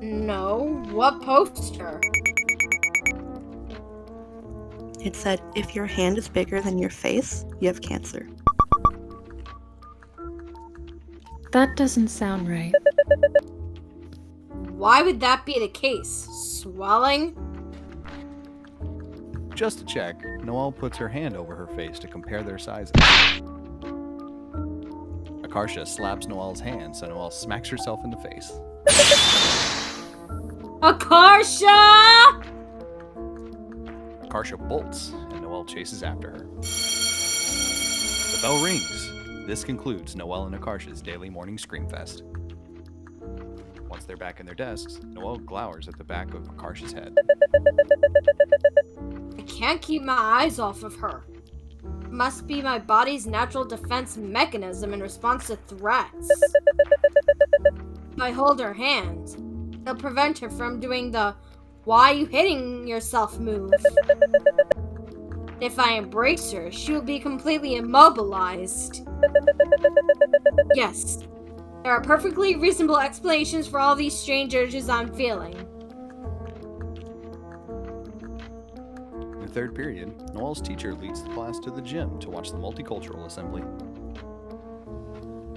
No, what poster? It said, if your hand is bigger than your face, you have cancer. That doesn't sound right. Why would that be the case? Swelling? Just to check, Noelle puts her hand over her face to compare their sizes. Akarsha slaps Noelle's hand, so Noelle smacks herself in the face. Akarsha! Akarsha bolts, and Noelle chases after her. The bell rings. This concludes Noelle and Akarsha's daily morning screamfest. Once they're back in their desks, Noelle glowers at the back of Akarsha's head. I can't keep my eyes off of her. Must be my body's natural defense mechanism in response to threats. If I hold her hand, it'll prevent her from doing the "why you hitting yourself" move. If I embrace her, she will be completely immobilized. Yes, there are perfectly reasonable explanations for all these strange urges I'm feeling. In the 3rd period, Noelle's teacher leads the class to the gym to watch the multicultural assembly.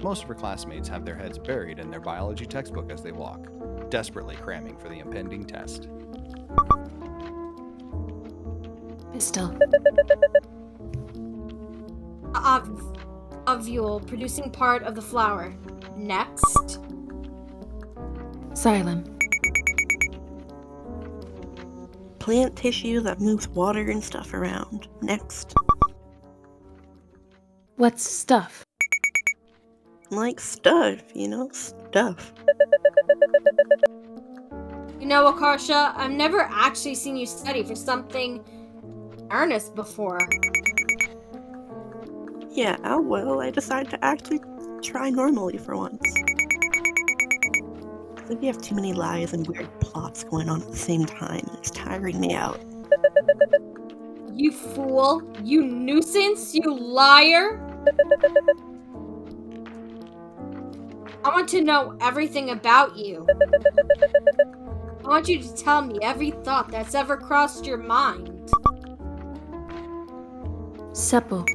Most of her classmates have their heads buried in their biology textbook as they walk, desperately cramming for the impending test. Pistol. Ovule producing part of the flower. Next. Xylem. Plant tissue that moves water and stuff around. Next. What's stuff? Like stuff, you know? Stuff. You know, Akarsha, I've never actually seen you study for something earnest before. Yeah, well, I decided to actually try normally for once. I think we have too many lies and weird plots going on at the same time. It's tiring me out. You fool! You nuisance! You liar! I want to know everything about you. I want you to tell me every thought that's ever crossed your mind. Sepal.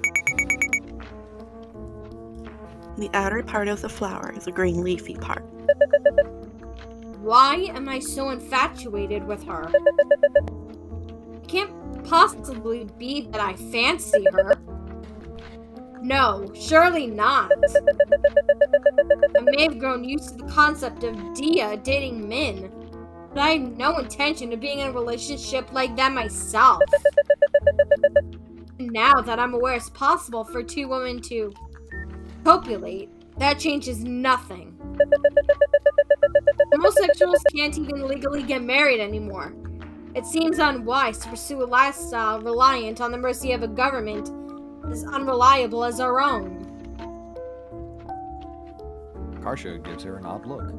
The outer part of the flower is a green leafy part. Why am I so infatuated with her? It can't possibly be that I fancy her. No, surely not. I may have grown used to the concept of Diya dating Min, but I had no intention of being in a relationship like that myself. Now that I'm aware it's possible for 2 women to copulate, that changes nothing. Homosexuals can't even legally get married anymore. It seems unwise to pursue a lifestyle reliant on the mercy of a government as unreliable as our own. Akarsha gives her an odd look.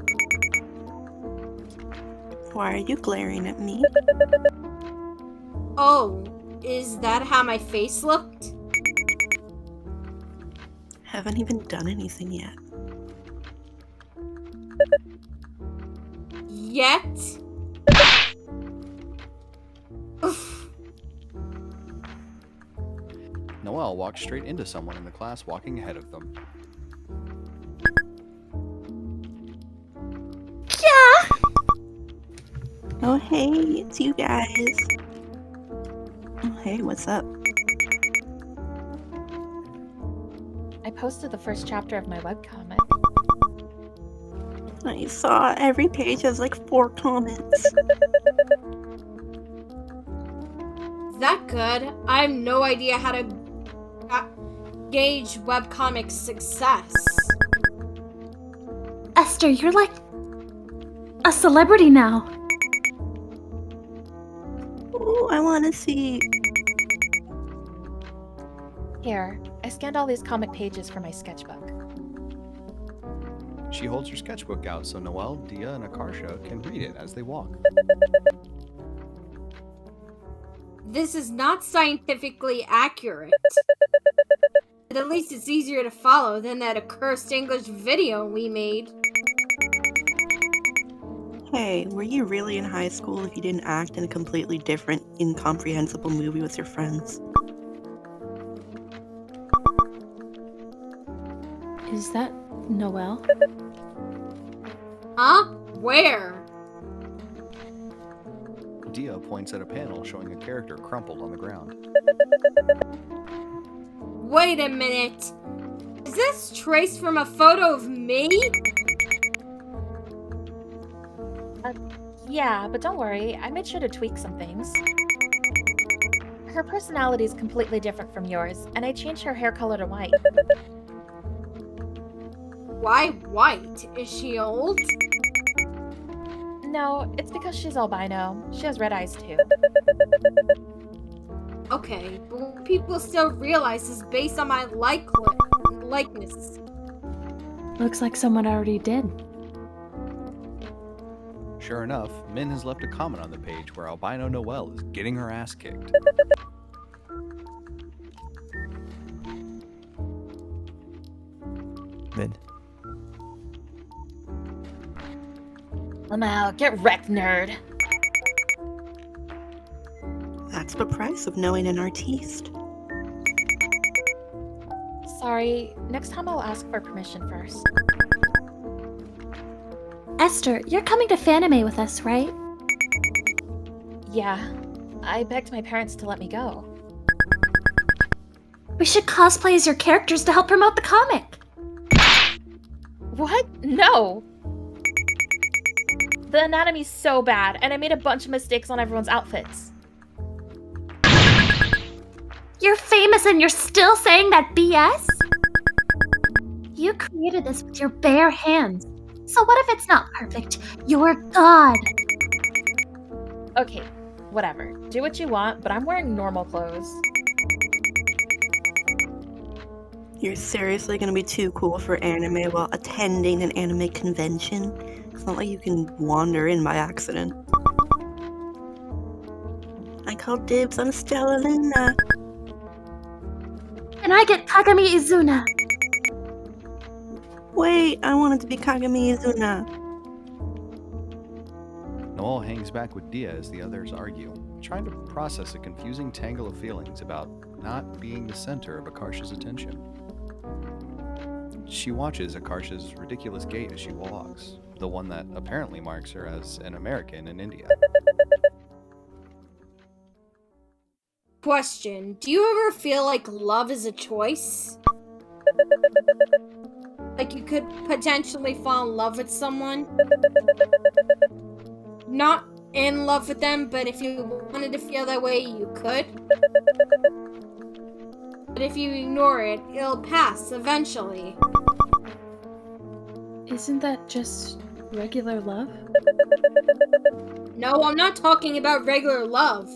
Why are you glaring at me? Oh, is that how my face looked? Haven't even done anything yet. Yet? Oof. Noelle walks straight into someone in the class walking ahead of them. Yeah! Oh hey, it's you guys. Oh hey, what's up? I posted the first chapter of my webcomic. I saw every page has like 4 comments. Is that good? I have no idea how to gauge webcomic success. Esther, you're like a celebrity now. Ooh, I wanna see. Here, I scanned all these comic pages for my sketchbook. She holds her sketchbook out so Noelle, Diya, and Akarsha can read it as they walk. This is not scientifically accurate. But at least it's easier to follow than that accursed English video we made. Hey, were you really in high school if you didn't act in a completely different, incomprehensible movie with your friends? Is that Noelle? Huh? Where? Diya points at a panel showing a character crumpled on the ground. Wait a minute. Is this traced from a photo of me? Yeah, but don't worry, I made sure to tweak some things. Her personality is completely different from yours, and I changed her hair color to white. Why white? Is she old? No, it's because she's albino. She has red eyes too. Okay, but people still realize this based on my likeness. Looks like someone already did. Sure enough, Min has left a comment on the page where albino Noelle is getting her ass kicked. Min. I'm out. Get wrecked, nerd. That's the price of knowing an artiste. Sorry, next time I'll ask for permission first. Esther, you're coming to Fanime with us, right? Yeah, I begged my parents to let me go. We should cosplay as your characters to help promote the comic. What? No! The anatomy's so bad, and I made a bunch of mistakes on everyone's outfits. You're famous and you're still saying that BS? You created this with your bare hands. So what if it's not perfect? You're God. Okay, whatever. Do what you want, but I'm wearing normal clothes. You're seriously gonna be too cool for anime while attending an anime convention? It's not like you can wander in by accident. I call dibs on Stella Luna. And I get Kagami Izuna. Wait, I wanted to be Kagami Izuna. Noelle hangs back with Diya as the others argue, trying to process a confusing tangle of feelings about not being the center of Akarsha's attention. She watches Akarsha's ridiculous gait as she walks, the one that apparently marks her as an American in India. Question: do you ever feel like love is a choice? Like you could potentially fall in love with someone? Not in love with them, but if you wanted to feel that way, you could. But if you ignore it, it'll pass eventually. Isn't that just regular love? No, I'm not talking about regular love.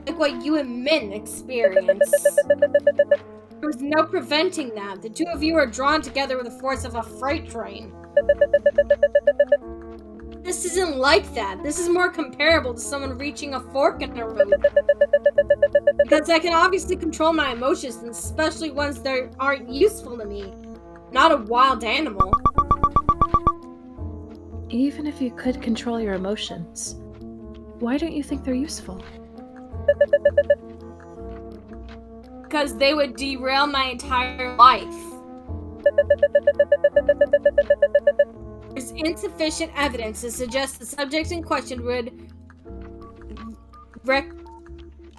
Like what you and Min experienced. There was no preventing that. The two of you are drawn together with the force of a freight train. This isn't like that. This is more comparable to someone reaching a fork in a road. Because I can obviously control my emotions, and especially ones that aren't useful to me. Not a wild animal. Even if you could control your emotions, why don't you think they're useful? Because they would derail my entire life. There's insufficient evidence to suggest the subject in question would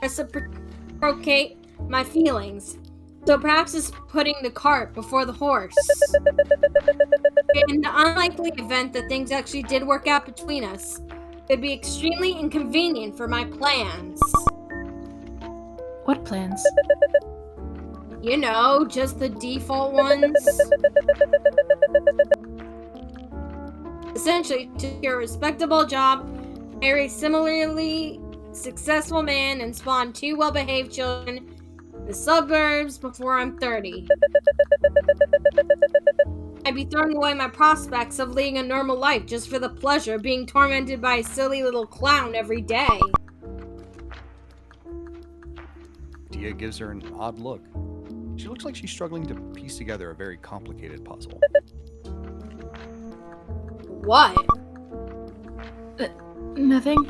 reciprocate my feelings. So perhaps it's putting the cart before the horse. In the unlikely event that things actually did work out between us, it would be extremely inconvenient for my plans. What plans? You know, just the default ones. Essentially, to secure a respectable job, marry a similarly successful man, and spawn 2 well-behaved children in the suburbs before I'm 30. I'd be throwing away my prospects of leading a normal life just for the pleasure of being tormented by a silly little clown every day. Diya gives her an odd look. She looks like she's struggling to piece together a very complicated puzzle. What? Nothing.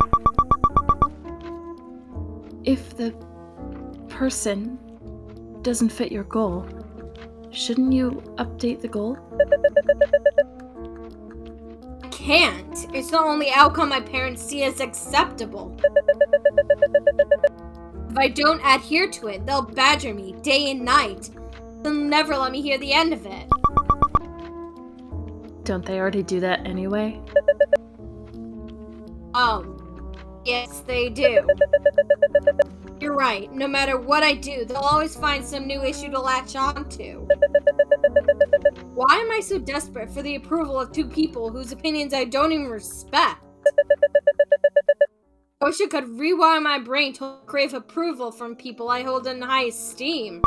If the person doesn't fit your goal, shouldn't you update the goal? Can't. It's the only outcome my parents see as acceptable. If I don't adhere to it, they'll badger me day and night. They'll never let me hear the end of it. Don't they already do that anyway? Yes, they do. You're right. No matter what I do, they'll always find some new issue to latch on to. Why am I so desperate for the approval of 2 people whose opinions I don't even respect? I wish I could rewire my brain to crave approval from people I hold in high esteem.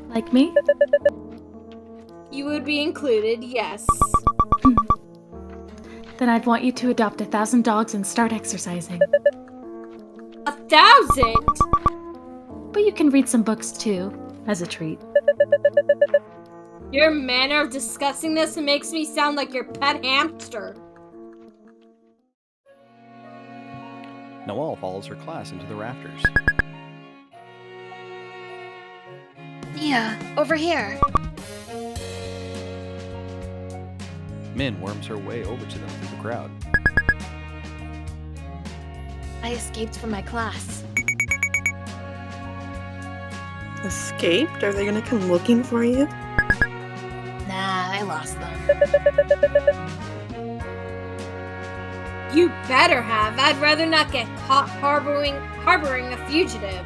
Like me? You would be included, yes. Then I'd want you to adopt 1,000 dogs and start exercising. 1,000? But you can read some books too, as a treat. Your manner of discussing this makes me sound like your pet hamster. Noelle follows her class into the rafters. Yeah, over here. Min worms her way over to them through the crowd. I escaped from my class. Escaped? Are they gonna come looking for you? Nah, I lost them. You better have. I'd rather not get caught harboring a fugitive.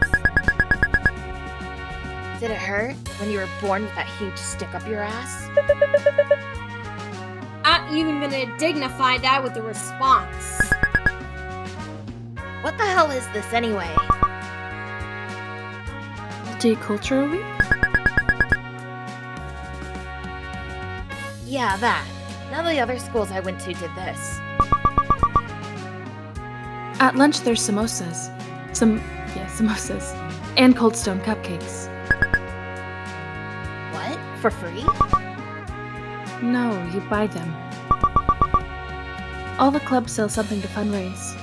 Did it hurt when you were born with that huge stick up your ass? Not even gonna dignify that with a response. What the hell is this anyway? Cultural Week? Yeah, that. None of the other schools I went to did this. At lunch there's samosas. Samosas. And Cold Stone cupcakes. What? For free? No, you buy them. All the clubs sell something to fundraise.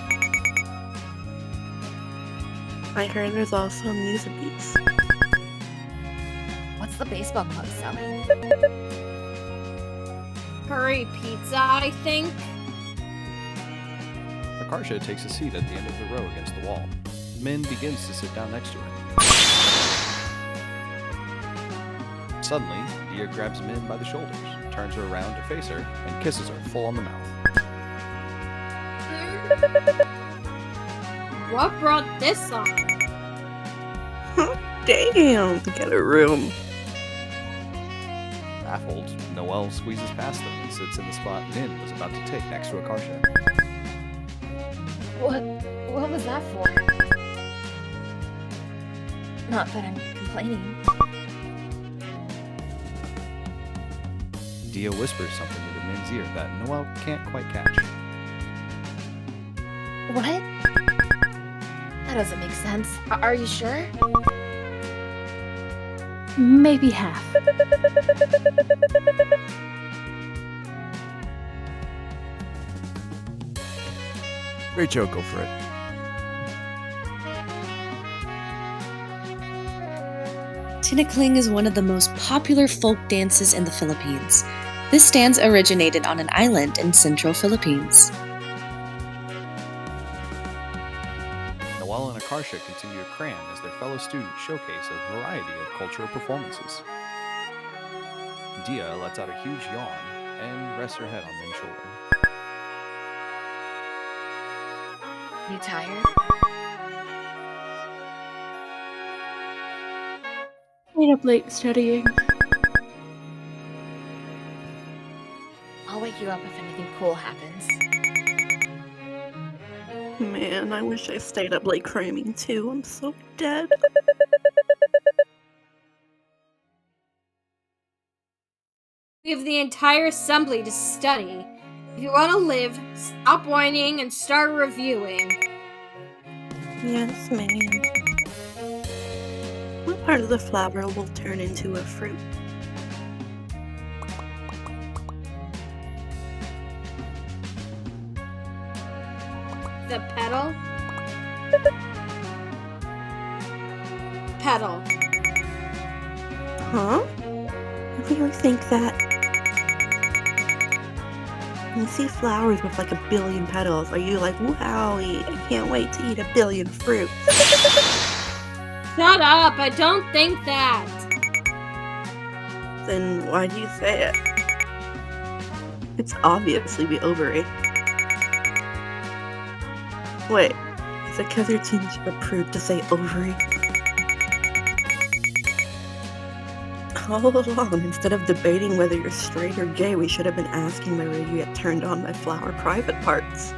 I heard there's also a music piece. What's the baseball club selling? Curry pizza, I think. Akarsha takes a seat at the end of the row against the wall. Min begins to sit down next to her. Suddenly, Diya grabs Min by the shoulders, turns her around to face her, and kisses her full on the mouth. What brought this on? Damn, get a room. Baffled, Noelle squeezes past them and sits in the spot Min was about to take next to Akarsha. What was that for? Not that I'm complaining. Diya whispers something into Min's ear that Noelle can't quite catch. What? That doesn't make sense. Are you sure? Maybe half. Rachel, go for it. Tinikling is one of the most popular folk dances in the Philippines. This dance originated on an island in central Philippines. Noelle and Akarsha continue to cram as their fellow students showcase a variety of cultural performances. Diya lets out a huge yawn and rests her head on Min's shoulder. You tired? Stayed up late studying. I'll wake you up if anything cool happens. Man, I wish I stayed up late cramming too. I'm so dead. We have the entire assembly to study. If you want to live, stop whining and start reviewing. Yes, ma'am. What part of the flower will turn into a fruit? The petal? Petal. Huh? You really think that? When you see flowers with like 1 billion petals, are you like, wowie, I can't wait to eat 1 billion fruit? Shut up! I don't think that! Then why do you say it? It's obviously the ovary. Wait, is it because you're too much of a prude to say ovary? All along, instead of debating whether you're straight or gay, we should have been asking whether you get turned on by flower private parts.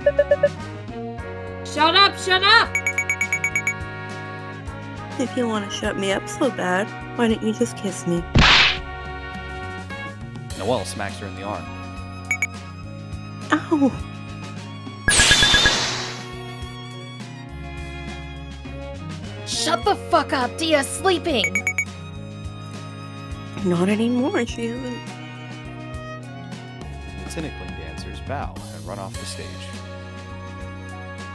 Shut up! Shut up! If you want to shut me up so bad, why don't you just kiss me? Noelle smacks her in the arm. Ow! Shut the fuck up, Diya's sleeping! Not anymore, she isn't. The Tinikling dancers bow and run off the stage.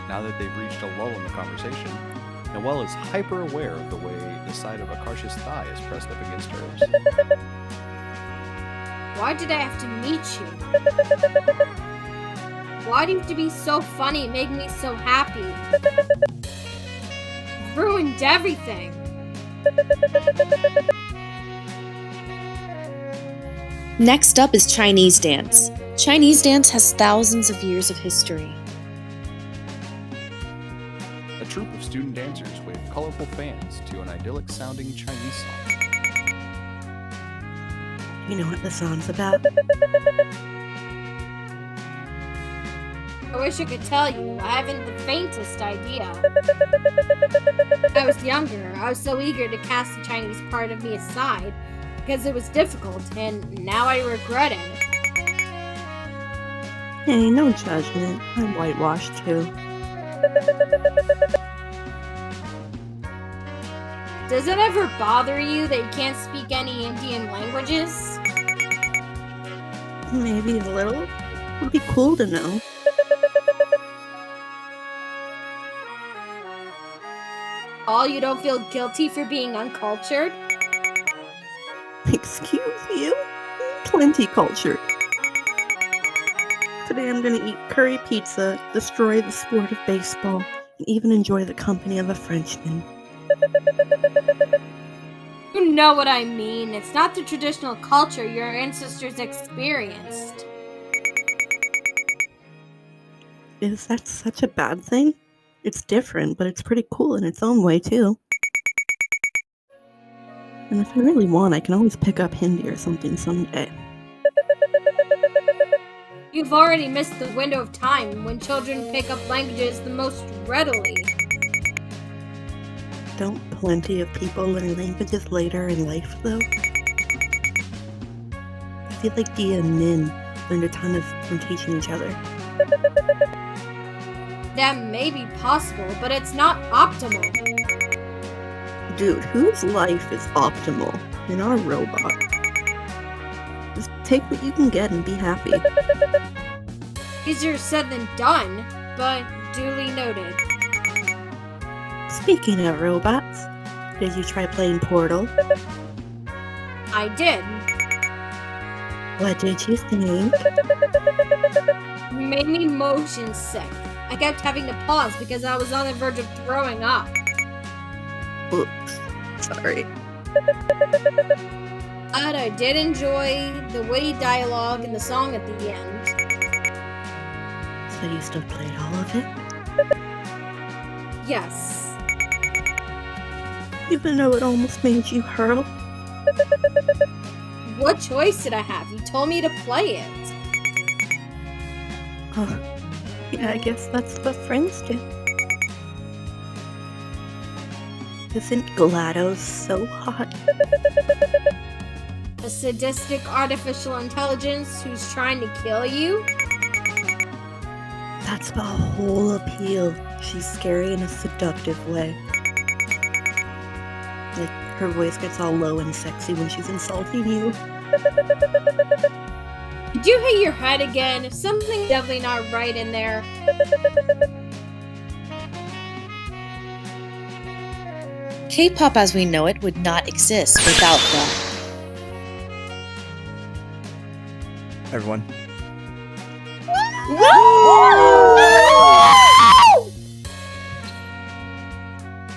Now that they've reached a lull in the conversation, Noelle is hyper aware of the way the side of Akarsha's thigh is pressed up against hers. Why did I have to meet you? Why do you have to be so funny and make me so happy? You've ruined everything. Next up is Chinese dance. Chinese dance has thousands of years of history. A troupe of student dancers wave colorful fans to an idyllic-sounding Chinese song. You know what the song's about? I wish I could tell you. I haven't the faintest idea. When I was younger, I was so eager to cast the Chinese part of me aside because it was difficult, and now I regret it. Hey, no judgment. I'm whitewashed too. Does it ever bother you that you can't speak any Indian languages? Maybe a little. Would be cool to know. Oh, you don't feel guilty for being uncultured? Excuse you? Plenty cultured. Today I'm gonna eat curry pizza, destroy the sport of baseball, and even enjoy the company of a Frenchman. You know what I mean. It's not the traditional culture your ancestors experienced. Is that such a bad thing? It's different, but it's pretty cool in its own way, too. And if I really want, I can always pick up Hindi or something someday. You've already missed the window of time when children pick up languages the most readily. Don't plenty of people learn languages later in life, though? I feel like Diya and Min learned a ton from teaching each other. That may be possible, but it's not optimal. Dude, whose life is optimal? You're not a robot. Just take what you can get and be happy. Easier said than done, but duly noted. Speaking of robots, did you try playing Portal? I did. What did you think? Made me motion sick. I kept having to pause because I was on the verge of throwing up. Oops, sorry. But I did enjoy the witty dialogue and the song at the end. So you still played all of it? Yes. Even though it almost made you hurl? What choice did I have? You told me to play it. Yeah, I guess that's what friends do. Isn't GLaDOS so hot? A sadistic artificial intelligence who's trying to kill you? That's the whole appeal. She's scary in a seductive way. Like, her voice gets all low and sexy when she's insulting you. Did you hit your head again? Something definitely not right in there. K-pop as we know it would not exist without them. Everyone.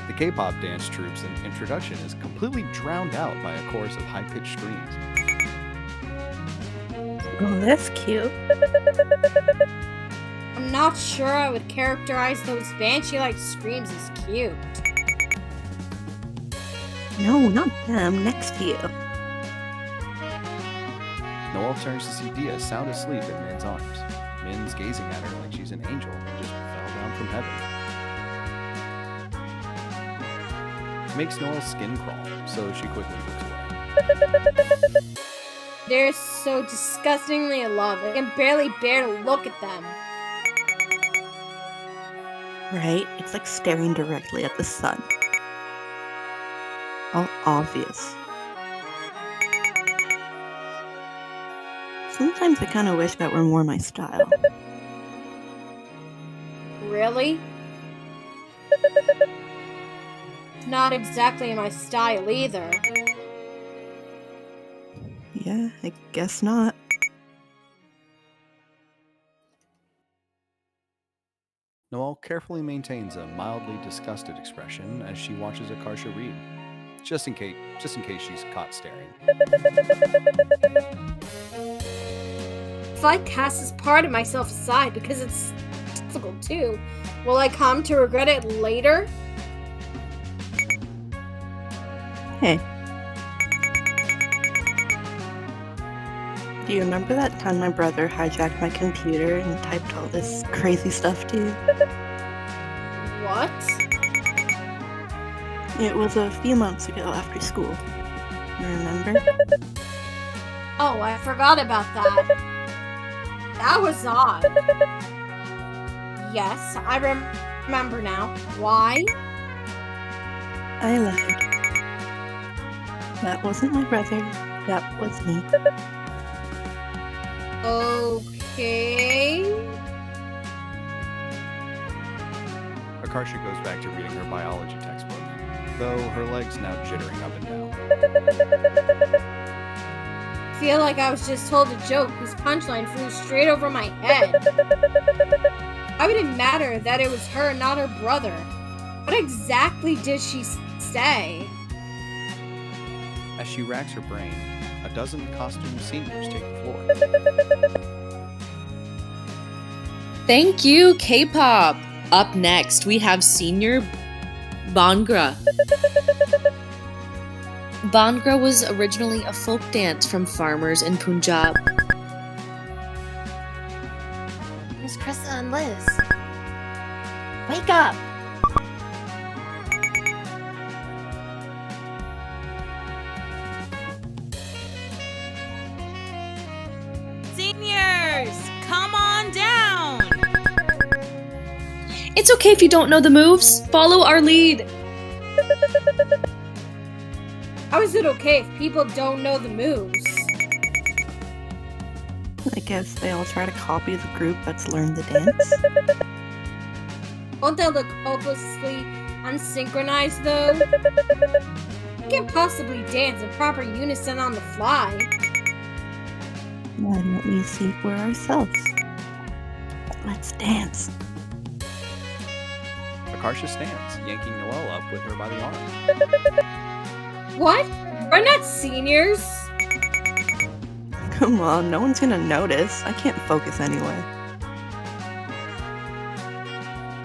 The K-pop dance troupe's introduction is completely drowned out by a chorus of high-pitched screams. Oh, that's cute. I'm not sure I would characterize those banshee-like screams as cute. No, not them. Next to you. Noelle turns to see Diya sound asleep in Min's arms. Min's gazing at her like she's an angel who just fell down from heaven. It makes Noelle's skin crawl, so she quickly looks away. They're so disgustingly in love. I can barely bear to look at them. Right? It's like staring directly at the sun. All obvious. Sometimes I kind of wish that were more my style. Really? Not exactly my style either. Yeah, I guess not. Noelle carefully maintains a mildly disgusted expression as she watches Akarsha read, just in case she's caught staring. If I cast this part of myself aside because it's difficult too, will I come to regret it later? Hey. Do you remember that time my brother hijacked my computer and typed all this crazy stuff to you? What? It was a few months ago after school. You remember? Oh, I forgot about that. That was odd. Yes, I remember now. Why? I lied. That wasn't my brother. That was me. Okay. Akarsha goes back to reading her biology textbook, though her legs now jittering up and down. Feel like I was just told a joke whose punchline flew straight over my head. Why would it matter that it was her, not her brother? What exactly did she say? As she racks her brain, a dozen costumed seniors take the floor. Thank you, K-pop. Up next, we have Senior Bangra. Bhangra was originally a folk dance from farmers in Punjab. Where's Cryssa and Liz? Wake up! Seniors, come on down! It's okay if you don't know the moves. Follow our lead. How is it okay if people don't know the moves? I guess they all try to copy the group that's learned the dance. Won't they look hopelessly unsynchronized, though? You can't possibly dance in proper unison on the fly. Why don't we see for ourselves? Let's dance. Akarsha stands, yanking Noelle up with her by the arm. What? We're not seniors. Come on, no one's gonna notice. I can't focus anyway.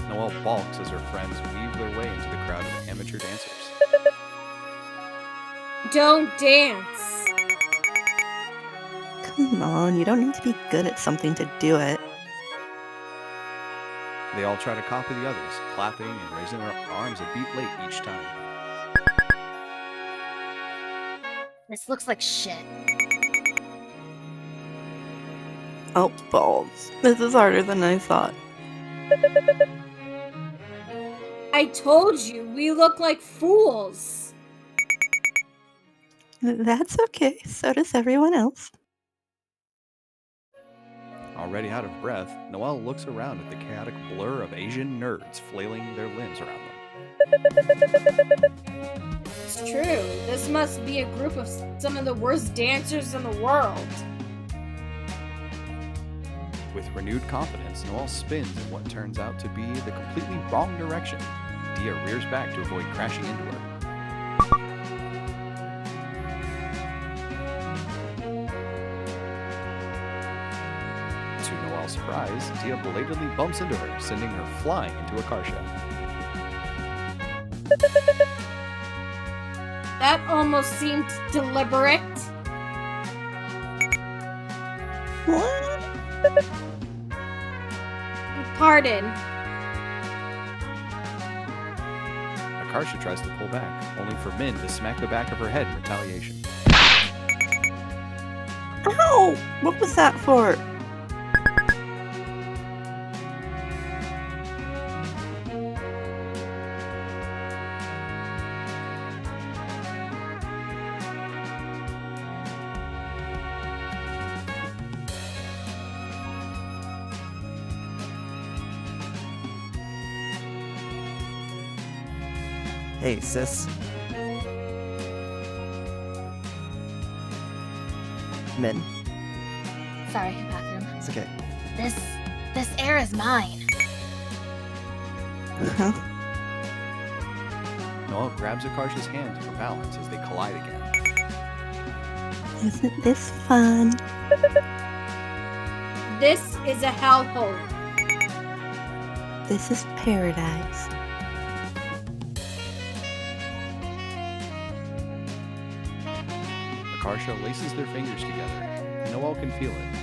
Noelle balks as her friends weave their way into the crowd of amateur dancers. Don't dance. Come on, you don't need to be good at something to do it. They all try to copy the others, clapping and raising their arms a beat late each time. This looks like shit. Oh, balls. This is harder than I thought. I told you, we look like fools. That's okay, so does everyone else. Already out of breath, Noelle looks around at the chaotic blur of Asian nerds flailing their limbs around them. It's true. This must be a group of some of the worst dancers in the world. With renewed confidence, Noelle spins in what turns out to be the completely wrong direction. Diya rears back to avoid crashing into her. To Noelle's surprise, Diya belatedly bumps into her, sending her flying into Akarsha. That almost seemed deliberate. What? Pardon. Akarsha tries to pull back, only for Min to smack the back of her head in retaliation. Ow! What was that for? Hey, sis. Min. Sorry, bathroom. It's okay. This air is mine. Huh? Noelle grabs Akarsha's hand for balance as they collide again. Isn't this fun? This is a hellhole. This is paradise. Akarsha laces their fingers together, and Noelle can feel it.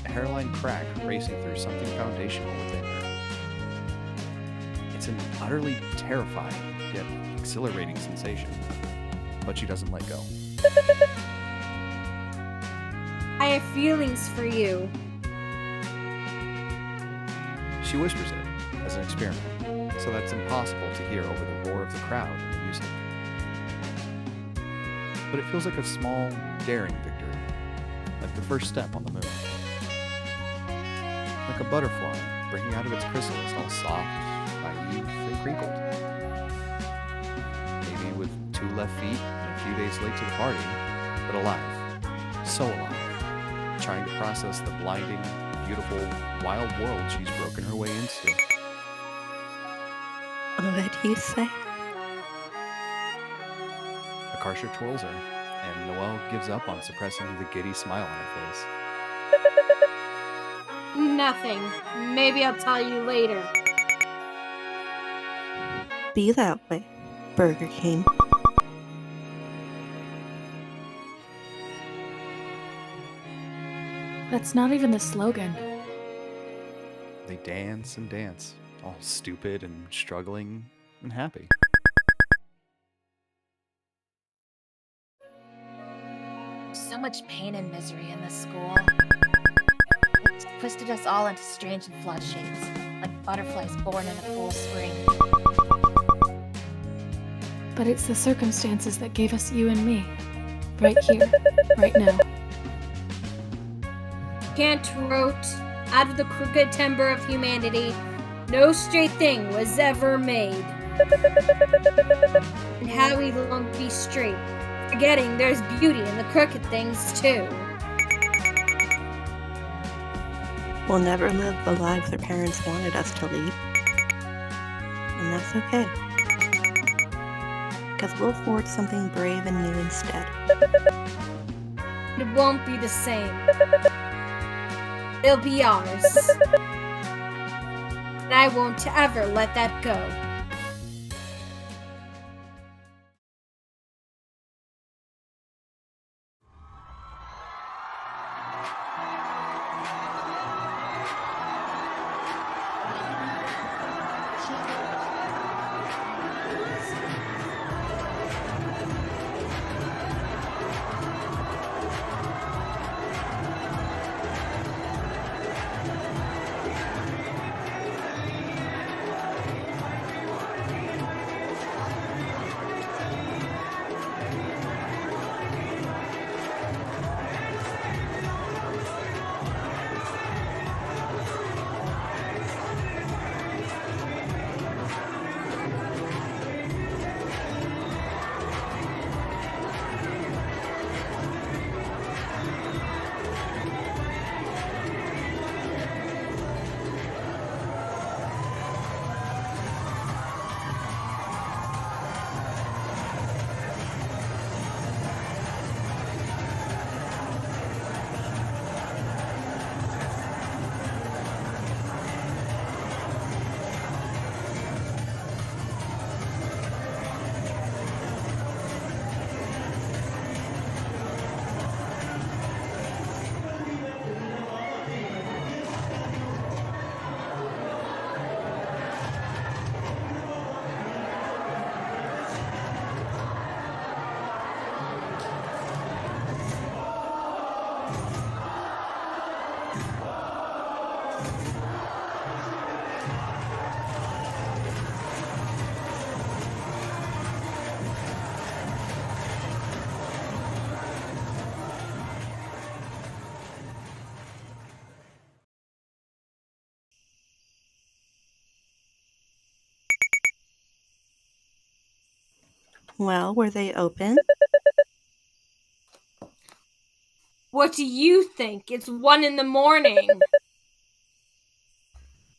A hairline crack racing through something foundational within her. It's an utterly terrifying, yet exhilarating sensation. But she doesn't let go. I have feelings for you. She whispers it as an experiment, so that it's impossible to hear over the roar of the crowd and the music. But it feels like a small, daring victory, like the first step on the moon. Like a butterfly breaking out of its chrysalis, all soft, naive, and crinkled. Maybe with 2 left feet and a few days late to the party, but alive, so alive, trying to process the blinding, beautiful, wild world she's broken her way into. What do you say? Akarsha twirls her, and Noelle gives up on suppressing the giddy smile on her face. Nothing. Maybe I'll tell you later. Be that way, Burger King. That's not even the slogan. They dance and dance, all stupid and struggling and happy. So much pain and misery in this school. It's twisted us all into strange and flawed shapes, like butterflies born in a full spring. But it's the circumstances that gave us you and me. Right here, right now. Kant wrote, out of the crooked timber of humanity, no straight thing was ever made. And how we long to be straight, forgetting there's beauty in the crooked things too. We'll never live the lives our parents wanted us to lead. And that's okay. Because we'll forge something brave and new instead. It won't be the same. It'll be ours. And I won't ever let that go. Well, were they open? What do you think? It's 1 a.m.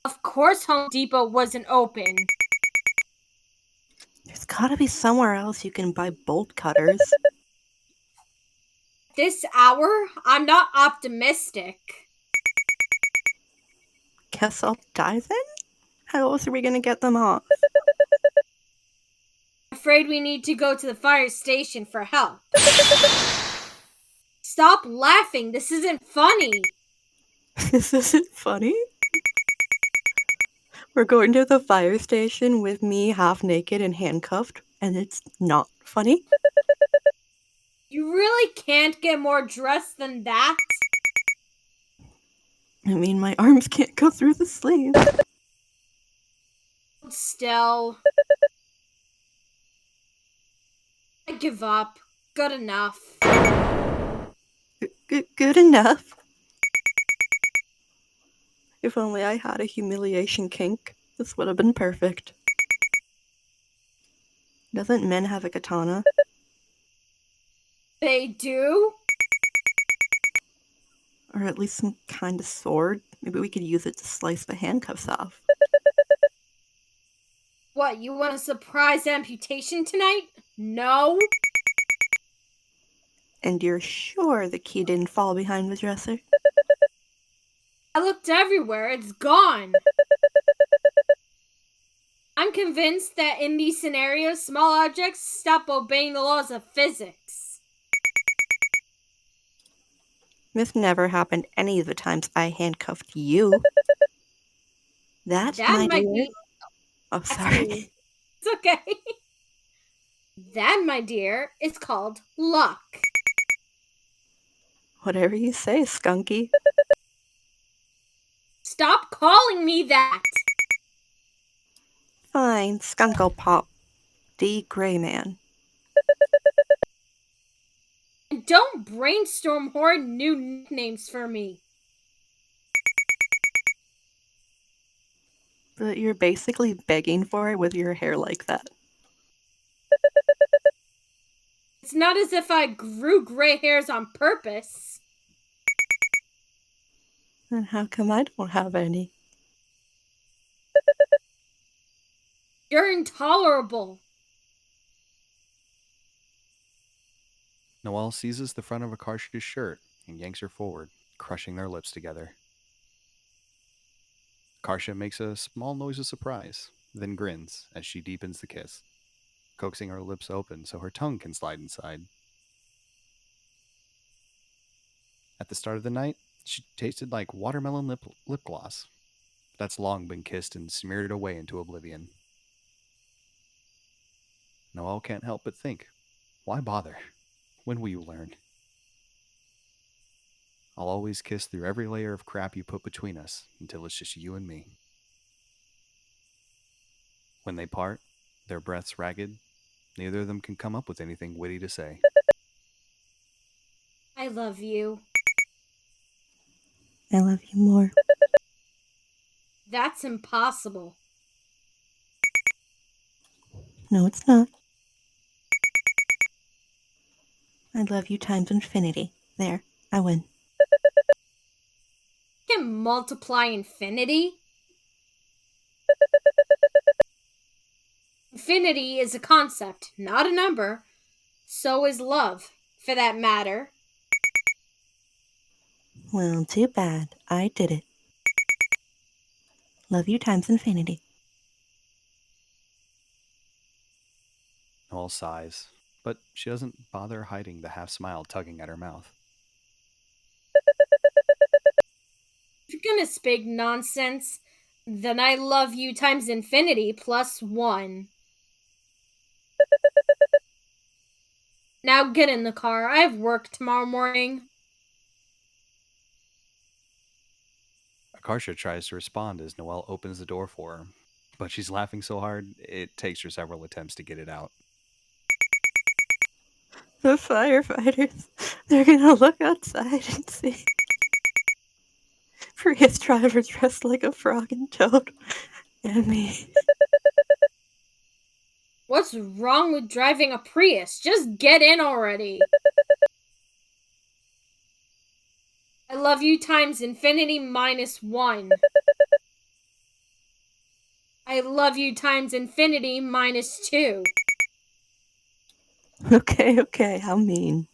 Of course Home Depot wasn't open. There's gotta be somewhere else you can buy bolt cutters. This hour? I'm not optimistic. Guess I'll die then? How else are we gonna get them off? I'm afraid we need to go to the fire station for help. Stop laughing. This isn't funny. This isn't funny? We're going to the fire station with me half naked and handcuffed, and it's not funny? You really can't get more dressed than that? I mean, my arms can't go through the sleeves. Still. I give up. Good enough. Good enough. If only I had a humiliation kink, this would have been perfect. Doesn't Min have a katana? They do? Or at least some kind of sword? Maybe we could use it to slice the handcuffs off. What, you want a surprise amputation tonight? No? And you're sure the key didn't fall behind the dresser? I looked everywhere. It's gone. I'm convinced that in these scenarios, small objects stop obeying the laws of physics. This never happened any of the times I handcuffed you. That, my might dear. be. Oh, That's sorry. me. It's okay. That, my dear, is called luck. Whatever you say, Skunky. Stop calling me that. Fine, Skunkle Pop. D. Greyman. And don't brainstorm horrid new nicknames for me. But you're basically begging for it with your hair like that. It's not as if I grew gray hairs on purpose. Then how come I don't have any? You're intolerable. Noelle seizes the front of Akarsha's shirt and yanks her forward, crushing their lips together. Akarsha makes a small noise of surprise, then grins as she deepens the kiss, coaxing her lips open so her tongue can slide inside. At the start of the night, she tasted like watermelon lip gloss. That's long been kissed and smeared it away into oblivion. Noelle can't help but think, why bother? When will you learn? I'll always kiss through every layer of crap you put between us until it's just you and me. When they part, their breaths ragged, neither of them can come up with anything witty to say. I love you. I love you more. That's impossible. No, it's not. I love you times infinity. There, I win. You can multiply infinity? Infinity is a concept, not a number. So is love, for that matter. Well, too bad. I did it. Love you times infinity. Noelle sighs, but she doesn't bother hiding the half smile tugging at her mouth. If you're gonna speak nonsense, then I love you times infinity plus 1. Now get in the car. I have work tomorrow morning. Akarsha tries to respond as Noelle opens the door for her, but she's laughing so hard it takes her several attempts to get it out. The firefighters, they're gonna look outside and see Prius driver dressed like a frog and toad, and me. What's wrong with driving a Prius? Just get in already. I love you times infinity minus 1. I love you times infinity minus 2. Okay, how mean.